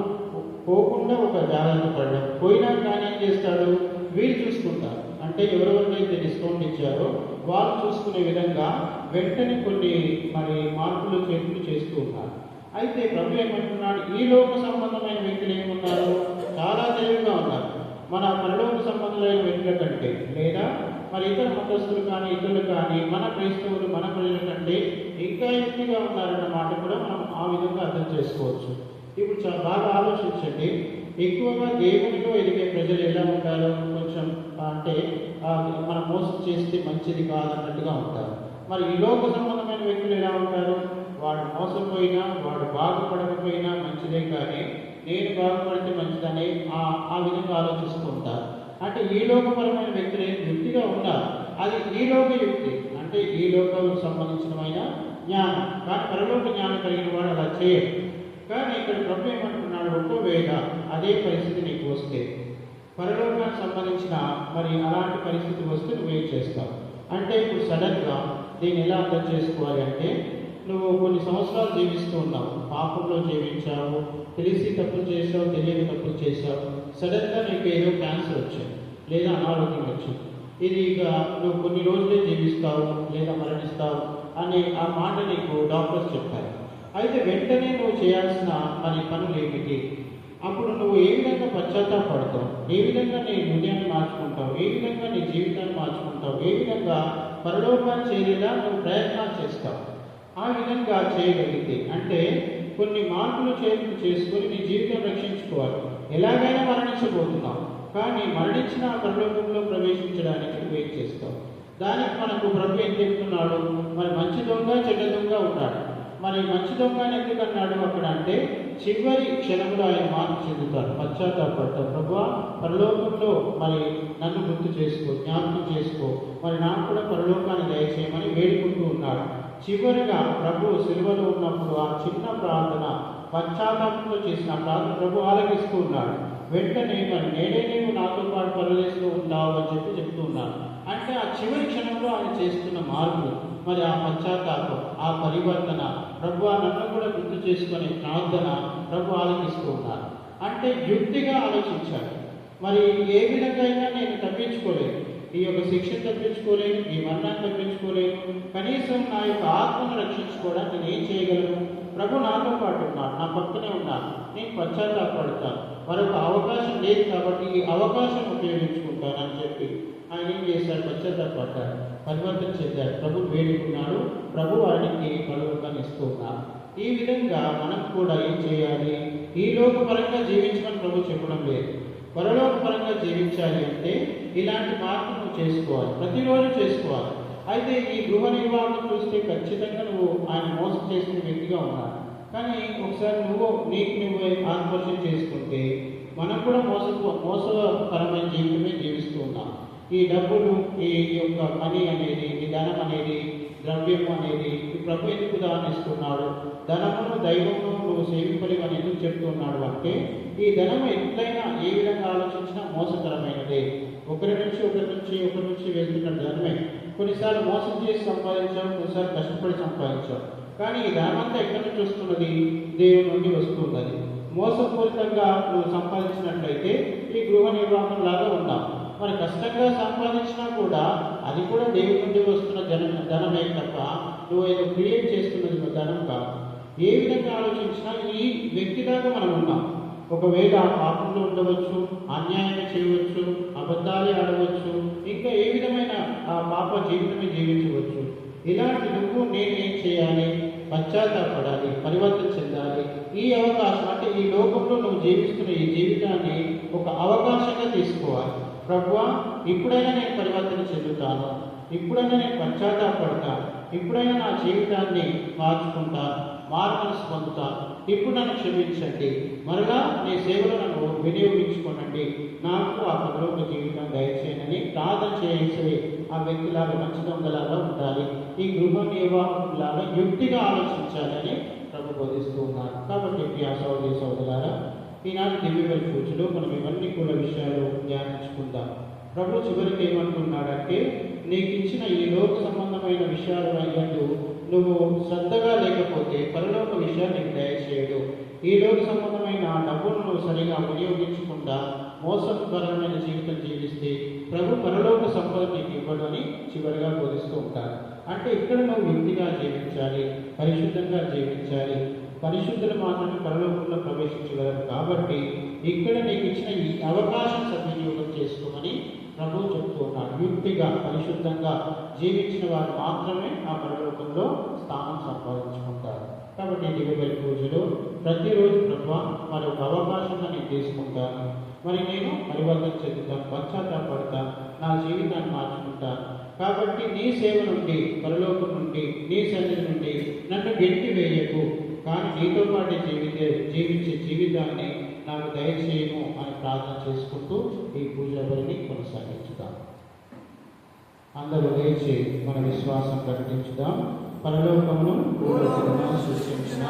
పోకుండా ఒక జాగ్రత్త పడడం. పోయినా కానీ ఏం చేస్తాడు, వీళ్ళు చూసుకుంటారు. అంటే ఎవరెవరికైతే డిస్కౌంట్ ఇచ్చారో వాళ్ళు చూసుకునే విధంగా వెంటనే కొన్ని మరి మార్పులు చేతులు చేస్తూ ఉన్నారు. అయితే ప్రభు ఏమంటున్నాడు, ఈ లోక సంబంధమైన వ్యక్తులు ఏమున్నారు, చాలా తెలివిగా ఉన్నారు. మన పరలోక సంబంధమైన వ్యక్తుల కంటే, లేదా మరి ఇతర మతస్థులు కానీ ఇతరులు కానీ మన క్రైస్తవులు మన ప్రజల కంటే ఇంకా యుక్తిగా ఉన్నారన్న మాట కూడా మనం ఆ విధంగా అర్థం చేసుకోవచ్చు. ఇప్పుడు చాలా బాగా ఆలోచించండి. ఎక్కువగా దేవునిలో ఎదిగే ప్రజలు ఎలా ఉంటారో కొంచెం అంటే మనం మోసం చేస్తే మంచిది కాదన్నట్టుగా ఉంటారు. మరి ఈ లోక సంబంధమైన వ్యక్తులు ఎలా ఉంటారు, వాడు మోసపోయినా వాడు బాగుపడకపోయినా మంచిదే, కానీ నేను బాగుపడితే మంచిదని ఆ విధంగా ఆలోచిస్తూ ఉంటారు. అంటే ఈ లోకపరమైన వ్యక్తులు యుక్తిగా ఉన్నారు, అది ఈ లోక యుక్తి, అంటే ఈ లోకాలకు సంబంధించిన జ్ఞానం. కానీ పరలోక జ్ఞానం కలిగిన వాడు అలా చేయడు. కానీ ఇక్కడ ప్రభు ఏమంటున్నాడు, ఒకవేళ అదే పరిస్థితి నీకు వస్తే, పరలోకానికి సంబంధించిన మరి అలాంటి పరిస్థితి వస్తే నువ్వేం చేస్తావు అంటే, ఇప్పుడు సడన్గా దీన్ని ఎలా అర్థం చేసుకోవాలి అంటే, నువ్వు కొన్ని సంవత్సరాలు జీవిస్తూ ఉన్నావు, పాపంలో జీవించావు, తెలిసి తప్పులు చేసావు, తెలియని తప్పులు చేసావు, సడన్గా నీకు ఏదో క్యాన్సర్ వచ్చింది లేదా అనారోగ్యం వచ్చింది, ఇది ఇక నువ్వు కొన్ని రోజులే జీవిస్తావు లేదా మరణిస్తావు అనే ఆ మాట నీకు డాక్టర్స్ చెప్పారు. అయితే వెంటనే నువ్వు చేయాల్సిన మరి పనులు ఏమిటి? అప్పుడు నువ్వు ఏ విధంగా పశ్చాత్తాపడతావు, ఏ విధంగా నీ హృదయాన్ని మార్చుకుంటావు, ఏ విధంగా నీ జీవితాన్ని మార్చుకుంటావు, ఏ విధంగా పరలోకాన్ని చేరేలా నువ్వు ప్రయత్నాలు చేస్తావు. ఆ విధంగా చేయగలిగితే అంటే కొన్ని మార్పులు చేర్పులు చేసుకొని నీ జీవితం రక్షించుకోవాలి. ఎలాగైనా మరణించబోతున్నావు, కానీ మరణించిన పరలోకంలో ప్రవేశించడానికి వెయిట్ చేస్తావు. దానికి మనకు ప్రభు ఏం చెప్తున్నాడు? మరి మంచి దొంగ చెడ్డ దొంగ ఉంటాడు. మరి మంచి దొంగ అని ఎందుకు అన్నాడు అక్కడ అంటే చివరి క్షణంలో ఆయన మార్పు చెందుతారు, పశ్చాత్తాపడతారు. ప్రభువా పరలోకంలో మరి నన్ను గుర్తు చేసుకో, జ్ఞాపకం చేసుకో, మరి నాకు కూడా పరలోకాన్ని దయచేయమని వేడుకుంటూ ఉన్నాడు. చివరిగా ప్రభు సిలువలో ఉన్నప్పుడు ఆ చిన్న ప్రార్థన, పశ్చాత్తాపంతో చేసిన ప్రార్థన ప్రభు ఆలకిస్తూ ఉన్నాడు. వెంటనే మరి నేనే నీవు నాతో పాటు పరదేశంలో ఉంటావు అని చెప్తూ ఉన్నాను. అంటే ఆ చివరి క్షణంలో ఆయన చేస్తున్న మార్పులు, మరి ఆ పశ్చాత్తాపం, ఆ పరివర్తన, ప్రభు నన్ను కూడా గుర్తు చేసుకునే ప్రార్థన ప్రభు ఆలకిస్తూ ఉన్నారు. అంటే యుక్తిగా ఆలోచించాలి. మరి ఏ విధంగా అయినా నేను తప్పించుకోలేను, ఈ యొక్క శిక్ష తప్పించుకోలేను, ఈ మరణాన్ని తప్పించుకోలేను, కనీసం నా యొక్క ఆత్మను రక్షించుకోవడానికి నేను ఏం చేయగలను? ప్రభు నాతో పాటు ఉన్నాడు, నా పక్కనే ఉన్నాను, నేను పశ్చాత్తాపడతాను, మరొక అవకాశం లేదు కాబట్టి ఈ అవకాశం ఉపయోగించుకుంటానని చెప్పి ఆయన ఏం చేశాడు? పశ్చాత్తాపడ్డాడు, పరివర్తన చెందాడు, ప్రభు వేడుకున్నాడు, ప్రభు ఆయనకి పరలోకాన్ని ఇస్తూ ఉన్నారు. ఈ విధంగా మనం కూడా ఏం చేయాలి? ఈ లోకపరంగా జీవించమని ప్రభు చెప్పడం లేదు. పరలోకపరంగా జీవించాలి అంటే ఇలాంటి మార్పు నువ్వు చేసుకోవాలి, ప్రతిరోజు చేసుకోవాలి. అయితే ఈ గృహ నిర్వహణ చూస్తే ఖచ్చితంగా నువ్వు ఆయన మోసం చేసిన వ్యక్తిగా ఉన్నావు. కానీ ఒకసారి నీకు నువ్వు ఆత్మహత్య చేసుకుంటే మనం కూడా మోసకరమైన జీవితమే జీవిస్తూ ఉన్నాం. ఈ డబ్బులు, ఈ యొక్క మనీ అనేది, ఈ ధనం అనేది, ద్రవ్యము అనేది ప్రభు ఎందుకు ఉదాహరణిస్తున్నాడు? ధనమును దైవమును నువ్వు సేవింపలేవని ఎందుకు చెప్తున్నాడు అంటే ఈ ధనము ఎట్లయినా ఏ విధంగా ఆలోచించినా మోసకరమైనదే. ఒకరి నుంచి వెళ్తున్న ధనమే. కొన్నిసార్లు మోసం చేసి సంపాదించావు, కొన్నిసార్లు కష్టపడి సంపాదించావు. కానీ ఈ ధనమంతా ఎక్కడి నుంచి వస్తున్నది? దేవుని నుండి వస్తున్నది. మోసపూరితంగా నువ్వు సంపాదించినట్లయితే ఈ గృహ నిర్వాహకం లాగా ఉన్నావు. మరి కష్టంగా సంపాదించినా కూడా అది కూడా దేవుని నుండి వస్తున్న ధనమే తప్ప నువ్వు ఏదో క్రియేట్ చేస్తున్నది ధనం కాదు. ఏ విధంగా ఆలోచించినా ఈ వ్యక్తిలాగా మనం ఉన్నాం. ఒకవేళ పాపంలో ఉండవచ్చు, అన్యాయం చేయవచ్చు, అబద్ధాలే ఆడవచ్చు, ఇంకా ఏ విధమైన ఆ పాప జీవితమే జీవించవచ్చు. ఇలాంటి నేను ఏం చేయాలి? పశ్చాత్తాపడాలి, పరివర్తన చెందాలి. ఈ అవకాశం అంటే ఈ లోకంలో నువ్వు జీవిస్తున్న ఈ జీవితాన్ని ఒక అవకాశంగా తీసుకోవాలి. ప్రభువా ఇప్పుడైనా నేను పరివర్తన చెందుతాను, ఇప్పుడైనా నేను పశ్చాత్తాపడతాను, ఇప్పుడైనా నా జీవితాన్ని మార్చుకుంటాను, మారుమనసు పొందుతాను, ఇప్పుడు నన్ను క్షమించండి, మరలా నీ సేవలో నన్ను వినియోగించుకోనండి, నాకు ఆ పరలోక జీవితం దయచేయనని ప్రార్థన చేసే ఆ వ్యక్తిలాగా మంచి దొంగలాగా ఉండాలి. ఈ గృహ నిర్వాహకులాగా యుక్తిగా ఆలోచించాలని ప్రభు బోధిస్తూ ఉన్నారు. కాబట్టి ప్రియ సహోదరి సహోదరులారా, ఈనాటి దివ్యబలి పూజలో మనం ఇవన్నీ కూడా విషయాలు ధ్యానించుకుందాం. ప్రభు చివరికి ఏమంటున్నాడంటే నీకు ఇచ్చిన ఈ లోక సంబంధమైన విషయాలు అయ్యందు నువ్వు శ్రద్ధగా లేకపోతే పరలోక విషయాలు నీకు దయచేయడు. ఈ లోక సంబంధమైన డబ్బును నువ్వు సరిగా వినియోగించకుండా మోసకరమైన జీవితం జీవిస్తే ప్రభు పరలోక సంపద నీకు ఇవ్వడు అని చివరిగా బోధిస్తూ ఉంటారు. అంటే ఇక్కడ నువ్వు వ్యక్తిగా జీవించాలి, పరిశుద్ధంగా జీవించాలి. పరిశుద్ధులు మాత్రమే పరలోకంలో ప్రవేశించగలరు. కాబట్టి ఇక్కడ నీకు ఇచ్చిన ఈ అవకాశం సద్వినియోగం చేసుకోమని ప్రభు చెప్తూ ఉన్నాడు. యుక్తిగా పరిశుద్ధంగా జీవించిన వారు మాత్రమే ఆ పరలోకంలో స్థానం సంపాదించుకుంటారు. కాబట్టి దివ్యబలి పూజలో ప్రతిరోజు ప్రభు మరి ఒక అవకాశంగా నేను తీసుకుంటాను, మరి నేను పరివర్తన చెందుతాను, పశ్చాత్తాపడతాను, నా జీవితాన్ని మార్చుకుంటాను. కాబట్టి నీ సేవ నుండి, పరలోకం నుండి, నీ సన్నిధి నుండి నన్ను గెంటి వేయకు, కానీ నీతో పాటు జీవించే జీవితాన్ని నాకు దయచేయము అని ప్రార్థన చేసుకుంటూ ఈ పూజా బలిని కొనసాగించుదాం. అందరూ లేచి మన విశ్వాసం ప్రకటించుదాం. పరలోకమును భూలోకమును సృష్టించిన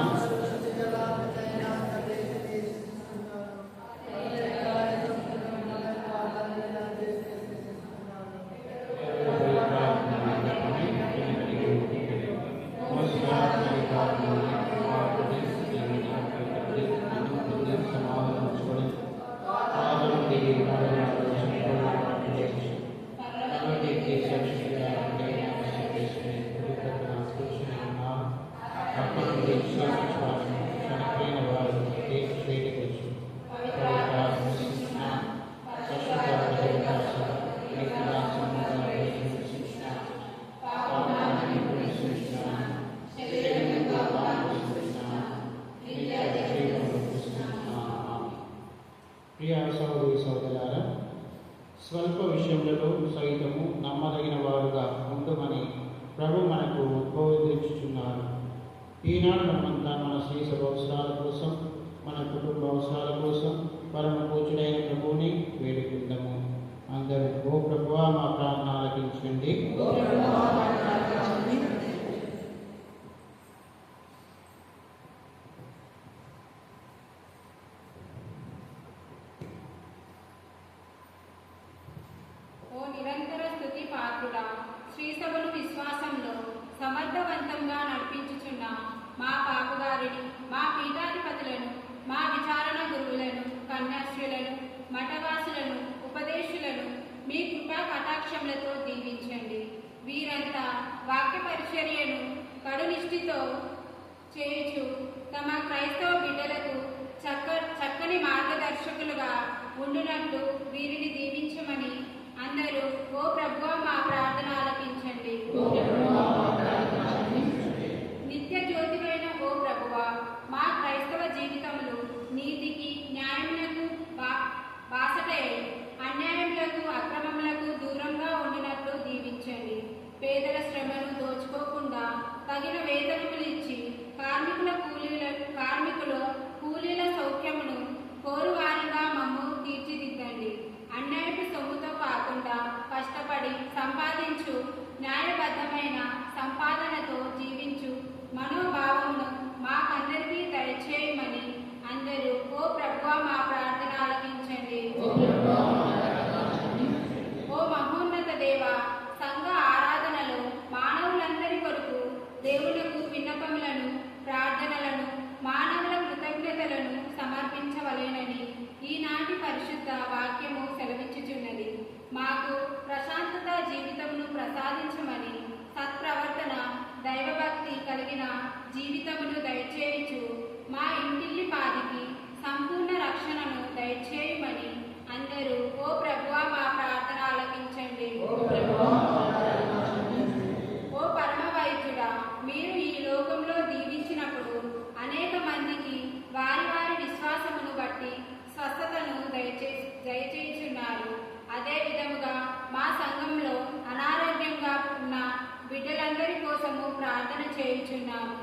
సైతము నమ్మదగిన వారుగా ఉండమని ప్రభు మనకు ఉద్బోధించుచున్నారు. ఈనాడు మనమంతా మన శేష అవసరాల కోసం, మన కుటుంబ అవసరాల కోసం పరమ పూజుడైన ప్రభువుని వేడుకుందాము. అందరూ ఓ ప్రభువా మా ప్రార్థన ఆలకించండి. ఓ నిరంతర స్తుతి పాత్రుడా, శ్రీసభను విశ్వాసంలో సమర్థవంతంగా నడిపించుచున్న మా పాపుగారిని, మా పీఠాధిపతులను, మా విచారణ గురువులను, కన్యాశ్రులను, మఠవాసులను, ఉపదేశులను మీ కృపా కటాక్షములతో దీవించండి. వీరంతా వాక్య పరిచర్యను కడునిష్ఠితో చేయుచు తమ క్రైస్తవ బిడ్డలకు చక్కని మార్గదర్శకులుగా ఉండునట్లు వీరిని దీవించమని అందరూ ఓ ప్రభువా మా ప్రార్థన ఆలకించండి. నిత్య జ్యోతివైన ఓ ప్రభువా, మా క్రైస్తవ జీవితములు నీతికి, న్యాయములకు బాసటై అన్యాయములకు, అక్రమములకు దూరంగా ఉండినట్లు దీవించండి. పేదల శ్రమను దోచుకోకుండా తగిన వేతనములు ఇచ్చి కార్మికుల కూలీల సౌఖ్యమును కోరువారిగా మమ్ము తీర్చిదిద్దండి. అన్యాయపు సొమ్ముతో కాకుండా కష్టపడి సంపాదించు న్యాయబద్ధమైన సంపాదనతో జీవించు మనోభావమును మాకందరికీ దయచేయమని అందరూ ఓ ప్రభువా మా ప్రార్థన ఆలకించండి. ఓ మహోన్నత దేవ, సంఘ ఆరాధనలో మానవులందరి కొరకు దేవులకు విన్నపములను, ప్రార్థనలను, మానవుల కృతజ్ఞతలను సమర్పించవలెనని ఈనాటి పరిశుద్ధ వాక్యము సెలవిచ్చుచున్నది. మాకు ప్రశాంతత జీవితమును ప్రసాదించమని, సత్ప్రవర్తన, దైవభక్తి కలిగిన జీవితమును దయచేయుచు మా ఇంటిల్లి పాదికి సంపూర్ణ రక్షణను దయచేయమని అందరూ ఓ ప్రభువా మా ప్రార్థన ఆలకించండి. ఓ పరమ వైద్యుడా, మీరు ఈ లోకంలో దీవించినప్పుడు అనేక మందికి వారి వారి విశ్వాసమును బట్టి స్వస్థతను దయచేయుచున్నారు. అదే విధముగా మా సంఘంలో అనారోగ్యంగా ఉన్న బిడ్డలందరి కోసము ప్రార్థన చేయుచున్నాము.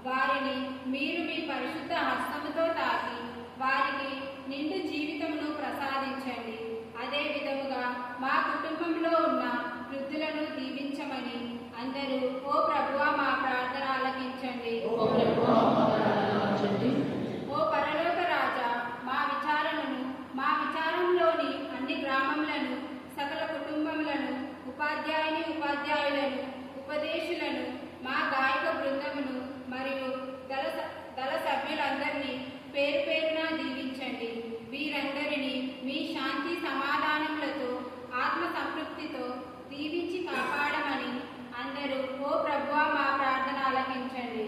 వారిని మీరు మీ పరిశుద్ధ హస్తముతో తాకి వారికి నిండు జీవితమును ప్రసాదించండి. అదే విధముగా మా కుటుంబంలో ఉన్న వృద్ధులను దీవించమని అందరూ ఓ ప్రభువా మా ప్రార్థన ఆలకించండి. ఓ పరలోక రాజా, మా విచారంలోని అన్ని గ్రామములను, సకల కుటుంబములను, ఉపాధ్యాయులను, ఉపదేశులను, మా గాయక బృందమును మరియు దళ సభ్యులందరినీ పేరు పేరున దీవించండి. వీరందరినీ మీ శాంతి సమాధానములతో ఆత్మ సంతృప్తితో దీవించి కాపాడమని అందరూ ఓ ప్రభువా మా ప్రార్థన ఆలకించండి.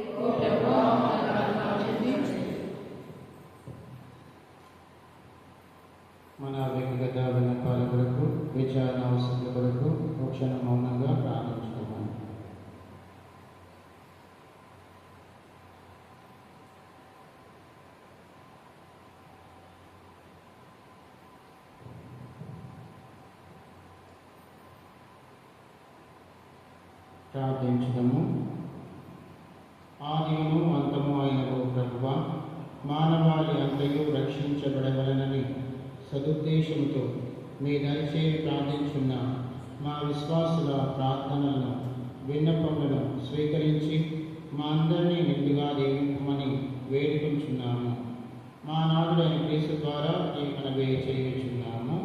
మన వ్యక్తిగత విన్నపాల కొరకు, విచారణ అవసరాల కొరకు క్షణం మౌనంగా ప్రార్థించుకున్నాం. ప్రార్థించుదాము. ఆదియును అంతము అయిన ఓ ప్రభువా, మానవాళి అంతయు రక్షించబడవలనని సదుద్దేశంతో మీ దయచేసి ప్రార్థించున్న మా విశ్వాసుల ప్రార్థనలను, విన్నపములను స్వీకరించి మా అందరినీ నిండుగా దీవించమని వేడుకుంటున్నాము. మా నాథుడైన క్రీస్తు ద్వారా ఈ మనవి చేయుచున్నాము.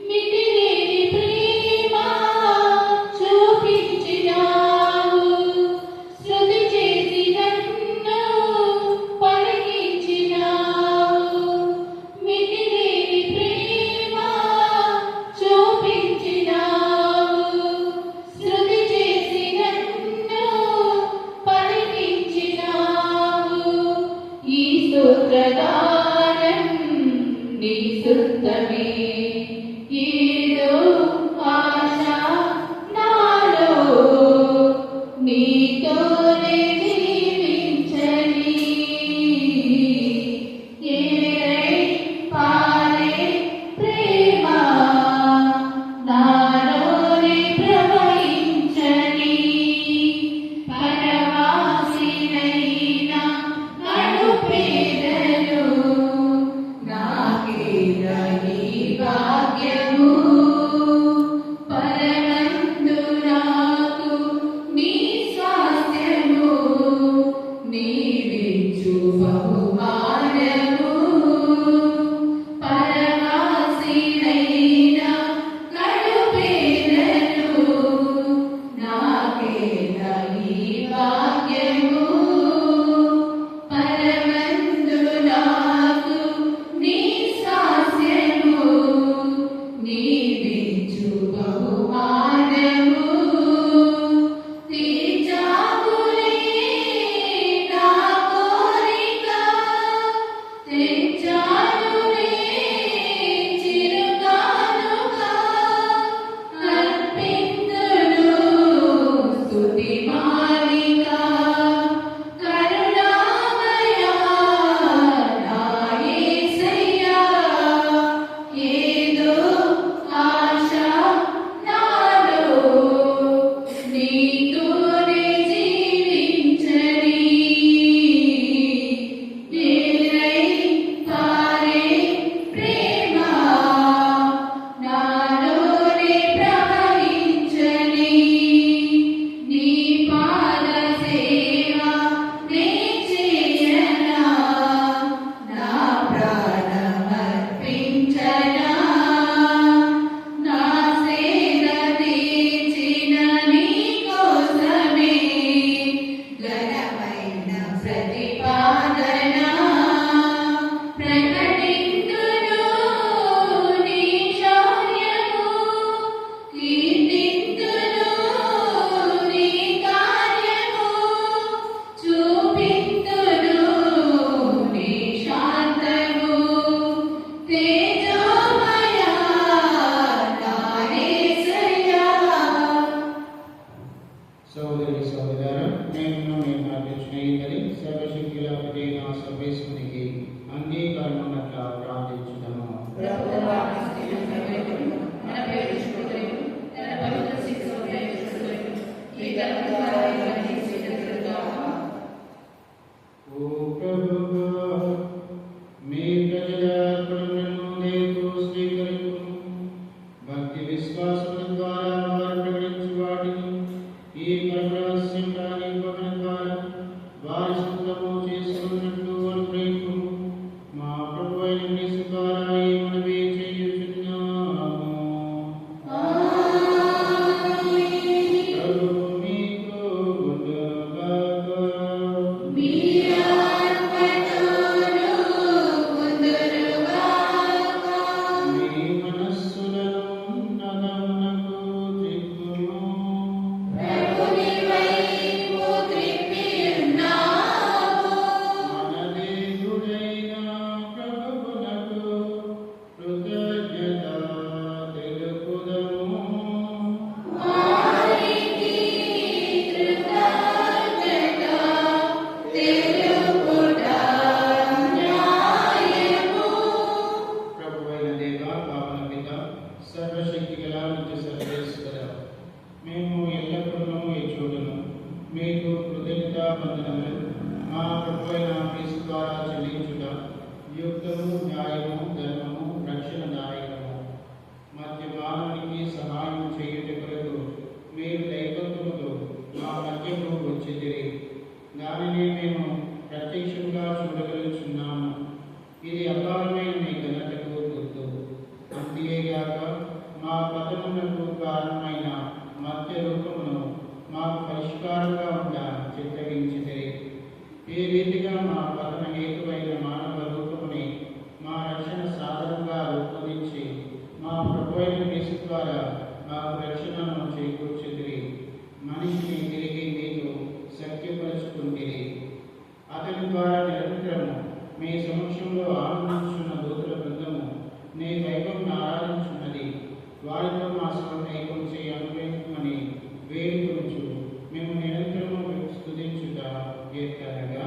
మితిలేని ప్రేమ చూపించిన సహోదరి సహోదరు, నేను ప్రార్థించిన ఇద్దరి సర్వశక్తులైన సర్వేశ్వరునికి అంగీకారమున్నట్ల ప్రార్థించుదాము. ఓ ప్రభువా, మీ ప్రజల అర్పణలను నేను స్వీకరించుము. భక్తి విశ్వాసముల ద్వారా వారు ప్రకటించు వాటిని ఈ పరమరహస్యం కాని పవన ద్వారా వారి సొంతము చేసుకున్నట్లు అనుగ్రహించుము. మా ప్రభు అయిన యేసు ద్వారా ఈ మనవి చేయుచున్నాము. ప్రభువు మీతో ఉండుగాక. మీ మనస్సులను ఉన్నతమునకు త్రిప్పుము. మన దేవుడైన ప్రభువునకు కృతజ్ఞత తెలుపుదము. ప్రభువైన దేవ, పావన పిత, సర్వశక్తి గల నిత్య సర్వేశ్వర, మేము ఎల్లప్పుడూ ఈ చోటును మీకు కృతజ్ఞతావందనములు మా ప్రభువైన క్రీస్తు ద్వారా చెల్లించుట యుక్తము, న్యాయము, ధర్మము, రక్షణదాయకము. మధ్య మానవునికి సహాయం చేయుట కొరకు మీరు దైవత్వముతో మా మధ్యకు వచ్చితిరి. దానిని మేము ప్రత్యక్షంగా చూడగలుగుచున్నాము. ఇది అపారమైన మీ ఘనతకు గుర్తు. అంతేగాక మా పతనములకు కారణమైన మధ్య రూపమును మాకు పరిష్కారంగా ఉండ చిత్తగించితిరి. ఈ రీతిగా మా పతన హేతువైన మానవ రూపముని మా రక్షణ సాధనంగా రూపొందించి మా ప్రభువైన యేసు ద్వారా మాకు రక్షణను చేకూర్చితిరి. మనిషిని తిరిగి మీకు సత్యపరుచుకుంటిరి. అతని ద్వారా నిరంతరము మీ సమక్షంలో ఆనందించున్న దూతల బృందము నీ వైభవం ఆరాధించున్నది. వారితో మా సమన్వయం చేయి అనుగ్రహించమని వేడుకొనుచు మేము నిరంతరము స్తుతించుట కీర్తనగా.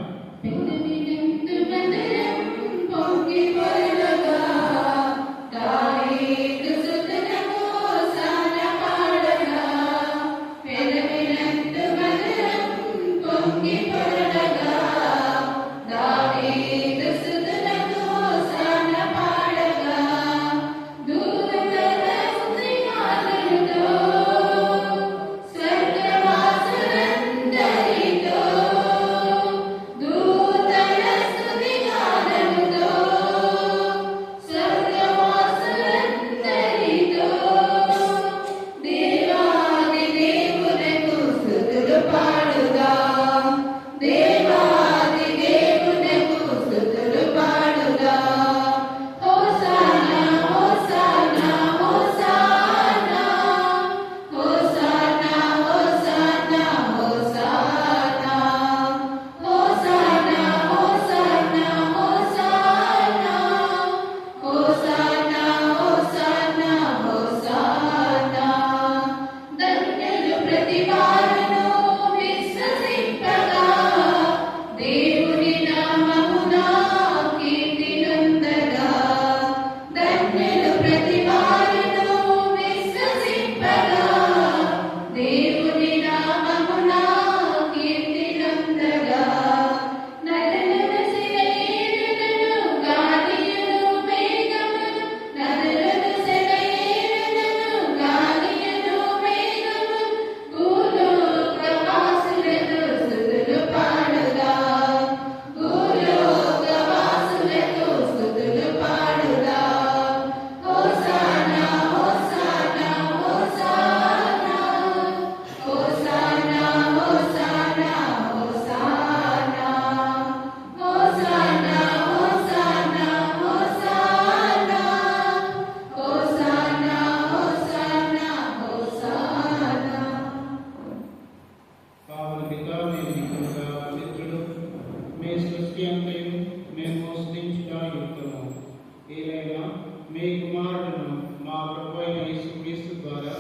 మీ కుమారుడును మా ప్రభువైన యేసుక్రీస్తు ద్వారా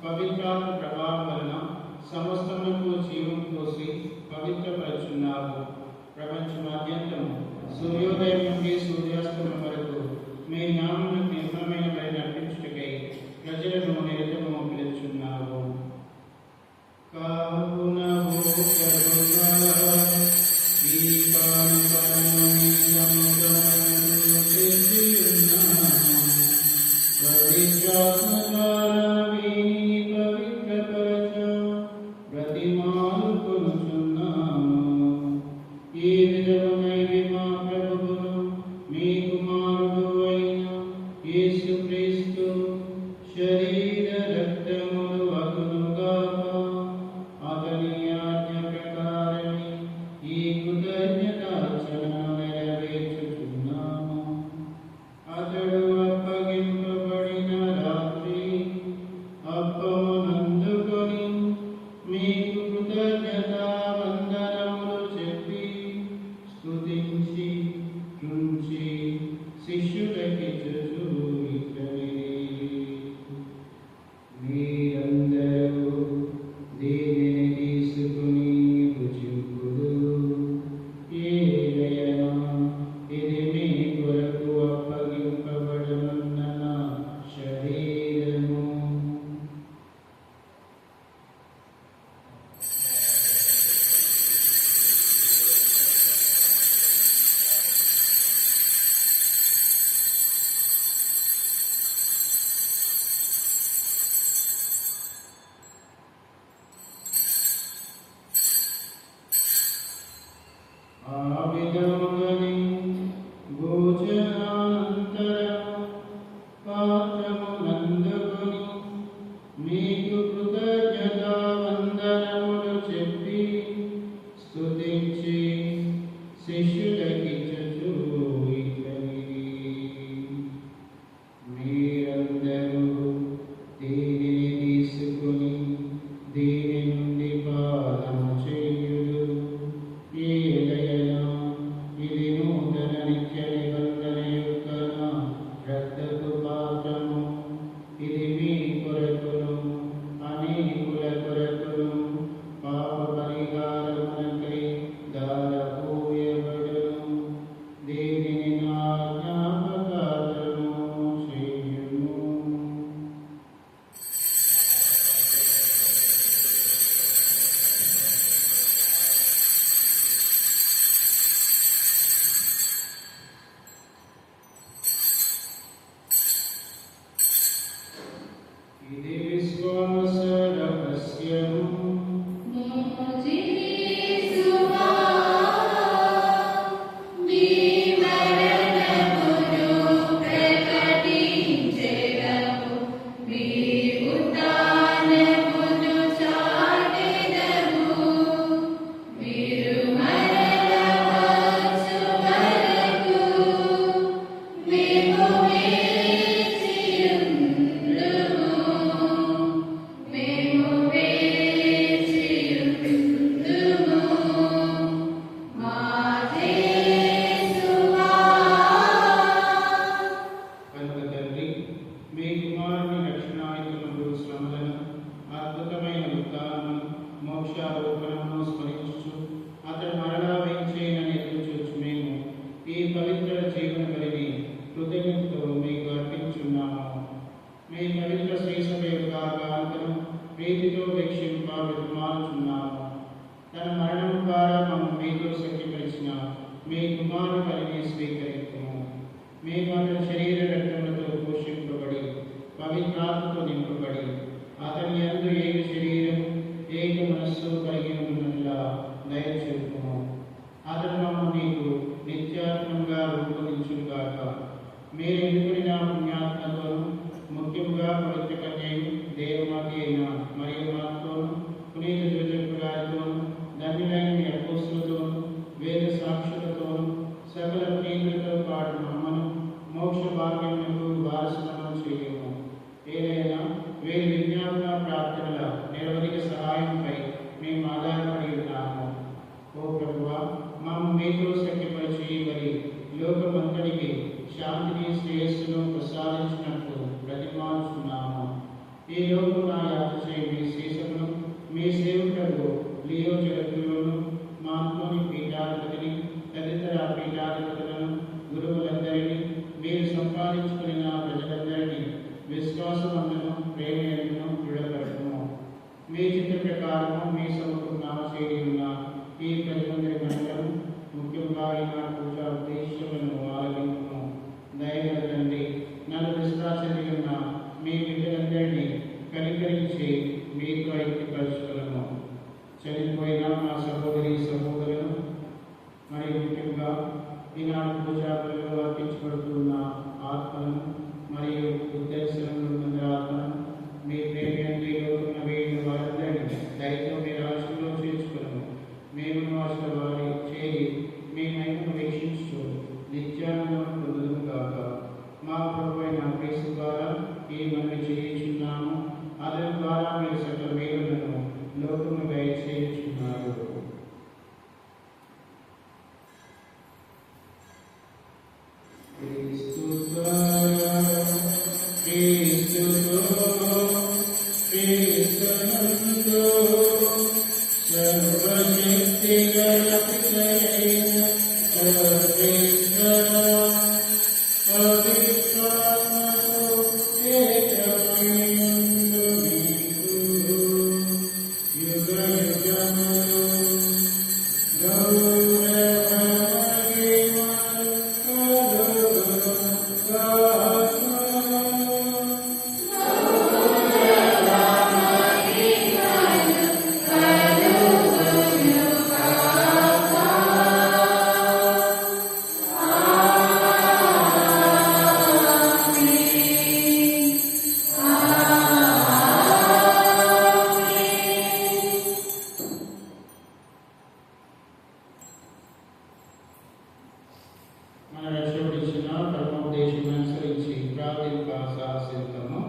పవిత్రాత్మ ప్రభావం వలన సమస్తమునకు పవిత్రపరుచున్నావు. ప్రపంచమాద్యంతం సూర్యోదయం నుండి సూర్యాస్తమయం వరకు మీ నామమును నిర్మలమైన బలి నడిపించుటకై ప్రజలను నిరతము పిలుచున్నావు. కావున ఓ ప్రభువా, ఈ కానుకలను సముద్రమునందు తెచ్చియున్నాము. పవిత్రాత్మ వీనిని పవిత్రపరచ బ్రతిమాలుకొనుచున్నాము. ఈ విధమునైన మా ప్రభువును మీ కుమారుడు అయిన యేసుక్రీస్తు శరీర రక్తములు అగునుగాక. అతని ఆజ్ఞ ప్రకారమే ఈ కృతజ్ఞతార్చన నెరవేర్చుచున్నాము. అతడు అప్పగింపబడిన రాత్రి అప్పమునందుకొని మీకు కృతజ్ఞతా వందనములు చెప్పి స్తుతించి త్రుంచి శిష్యులకిచ్చుచు ఇట్లనిరి, మీరందరూ దీనిని తీసుకుని భుజింపుడు. ఏలయనా ఇది మీ కొరకు అప్పగింపబడనున్న నా శరీరము. ఆ విధముగానే భోజనానంతరము పాత్రమునందుకొని మీకు కృతజ్ఞతా వందనములు చెప్పి స్తుతించి శిష్యులకిచ్చుచు ఇట్లనిరి, మీరందరూ దీనిని తీసుకుని దీని నుండి పానము చేయుడు. ఏలయనా ఇది నూతన నిత్య నిబంధన యొక్క నా రక్తపు పాత్రము. ఇది మీ కొరకును అనేకుల కొరకును పాప పరిహారమునకై దారపోయబడును. దీనిని నా జ్ఞాపకార్థము చేయుము. ఇది విశ్వాస రహస్యము. మోజేసువా, మీ మరణమును ప్రకటించెదము, మీ ఉత్థానమును చాటెదము. మీరు మరల వచ్చు వరకు మేము వేచియుందుము. మేము వేచియుందుము. మా యేసువా. కనుక తండ్రి, మీ కుమారుని రక్షణాయుధములు శ్రమలను అద్భుతమైన ఉత్థానమును మోక్షారోపణమును స్మరించుచు అతడు మరలా వేయించేయనని ఎదురుచూచు మేము ఈ పవిత్ర జీవన బలిని కృతజ్ఞతతో మీకు అర్పించున్నాము. మీ పవిత్ర శ్రీసభ యొక్క కానుకను ప్రీతితో వీక్షింప బ్రతిమాలుచున్నాము. తన మరణం ద్వారా మమ్ము మీతో శక్తిపరిచిన మీ కుమారుని బలిని స్వీకరించుము. మేము అతని శరీర రక్తములతో పోషింపబడి పవిత్రాత్మతో నింపబడి అతని యందు ఏక శరీరం ఏక మనస్సు కలిగి ఉన్నట్లా దయచూపుము. అతడు మమ్ము నీకు నిత్యాత్మంగా రూపొందించుగాక. మీరు ఎన్నుకున్న పుణ్యాత్మతోను ముఖ్యంగా పవిత్ర కన్యయు దేవమాత అయిన మరియు మాతోను పునీత జోజెఫ్ గారితోను ధన్యులైన మీ అపోస్తులతోను వేద సాక్షులతోను సకల పునీతులతో పాటు మమ్మను మోక్ష భాగ్యములకు వారసులను చేయము. ఏదైనా వీరి విజ్ఞాపన ప్రార్థనల నిరవధిక సహాయంపై మేము ఆధారపడి ఉన్నాము. ఓ ప్రభువా, మమ్ము మీతో శక్తిపరిచి మరి లోకమంతటికి శాంతిని శ్రేయస్సును ప్రసాదించినట్లు ప్రతిమానుచున్నాము. ఈ లోకం నా యాత్ర చేయి మీ శీసమును మీ సేవకులకు లియో జగత్తులను చనిపోయిన మా సహోదరి సహోదరులను మరియు ముఖ్యంగా ఈనాడు పూజారులలో అర్పించబడుతున్న ఆత్మలను మరియు ఉద్దేశంలో ఉన్న ఆత్మను మీ ప్రేమలో ఉన్న వేడిన వారందరినీ దయతో మీ రాష్ట్రంలో చేర్చుకున్నాము. మేము అసలు వారి చేరి మీ మహిమను వీక్షించు నిత్యానందం పొందుదుము కాక. మా ప్రభు అయిన క్రీస్తు ద్వారా ఈ మనవి చేయుచున్నాము. అతని ద్వారా మీరు సకల మేలులను లోకము దయచేయుచున్నారు. మన రక్షకుడిచ్చిన పరమోపదేశం అనుసరించి ప్రాథమిక సాహసిద్దాము.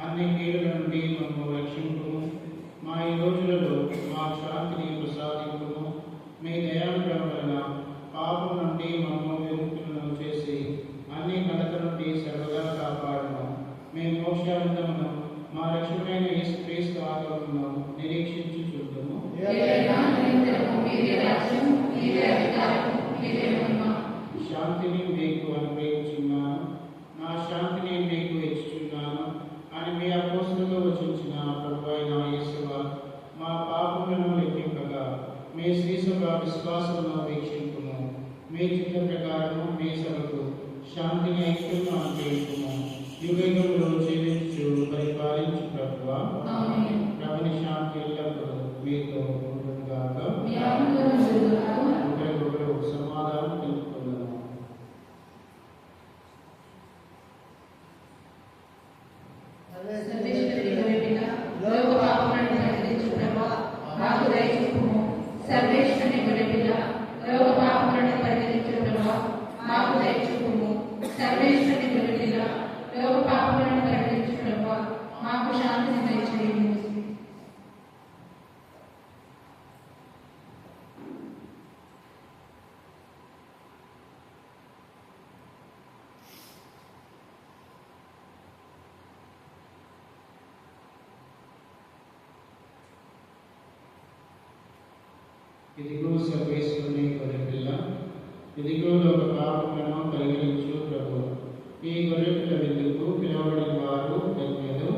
అన్ని కీడుల నుండి మమ్మల్ని రక్షింపుము. మా ఈ రోజులలో మా శాంతిని ప్రసాదింపుము. మీ దయానుగ్రహం వలన పాపం నుండి మమ్మల్ని విముక్తులను చేసి అన్ని కలత నుండి సర్వదా కాపాడును. మేము మోక్షానందమును మా రక్షకుడైన యేసుక్రీస్తు ఆత్మను నిరీక్షించుచుందుము. శాంతిని మీకు అనుగ్రహించున్నాను, నా శాంతిని మీకు ఇచ్చుచున్నాను అని మీ అపోస్తులతో వచించిన ప్రభు అయిన యేసువా, మా పాపములను లెక్కింపగా మీ శ్రీసభ విశ్వాసమును వీక్షింపుము. మీ చిత్త ప్రకారము మీ సభకు శాంతిని ఐక్యమును అనుగ్రహింపుము. యుగయుగములో జీవించు పరిపాలించు ప్రభువా, ప్రభుని శాంతి ఎల్లప్పుడూ మీతో ఉండుగాక. ఒకరికొకరు సమాధానం తెలుపుకుందాము. మాకు శాంతిని దయచేయండి. ఇదిగో సర్వేశ్వరుని గొర్రెపిల్ల, ఇదిగో లోక పాపములను పరిగణించు ప్రభు. ఈ గొర్రెపిల్ల విందుకు పిలువబడిన వారు ధన్యులు.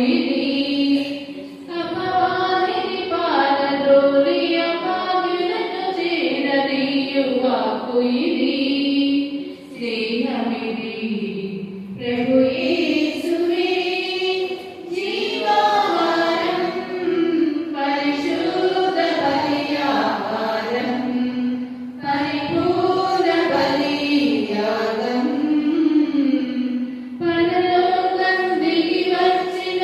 ఇది అపవాదిని పారద్రోలి అభాగ్యులను చేరదీయు వాక్కు ఇది స్నేహమిది ప్రభు యేసువే జీవాహారం పరిశుద్ధ బలియాహారం పరిపూర్ణ బలియాగం పరలోకం దిగి వచ్చిన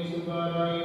సుబ్బారాయ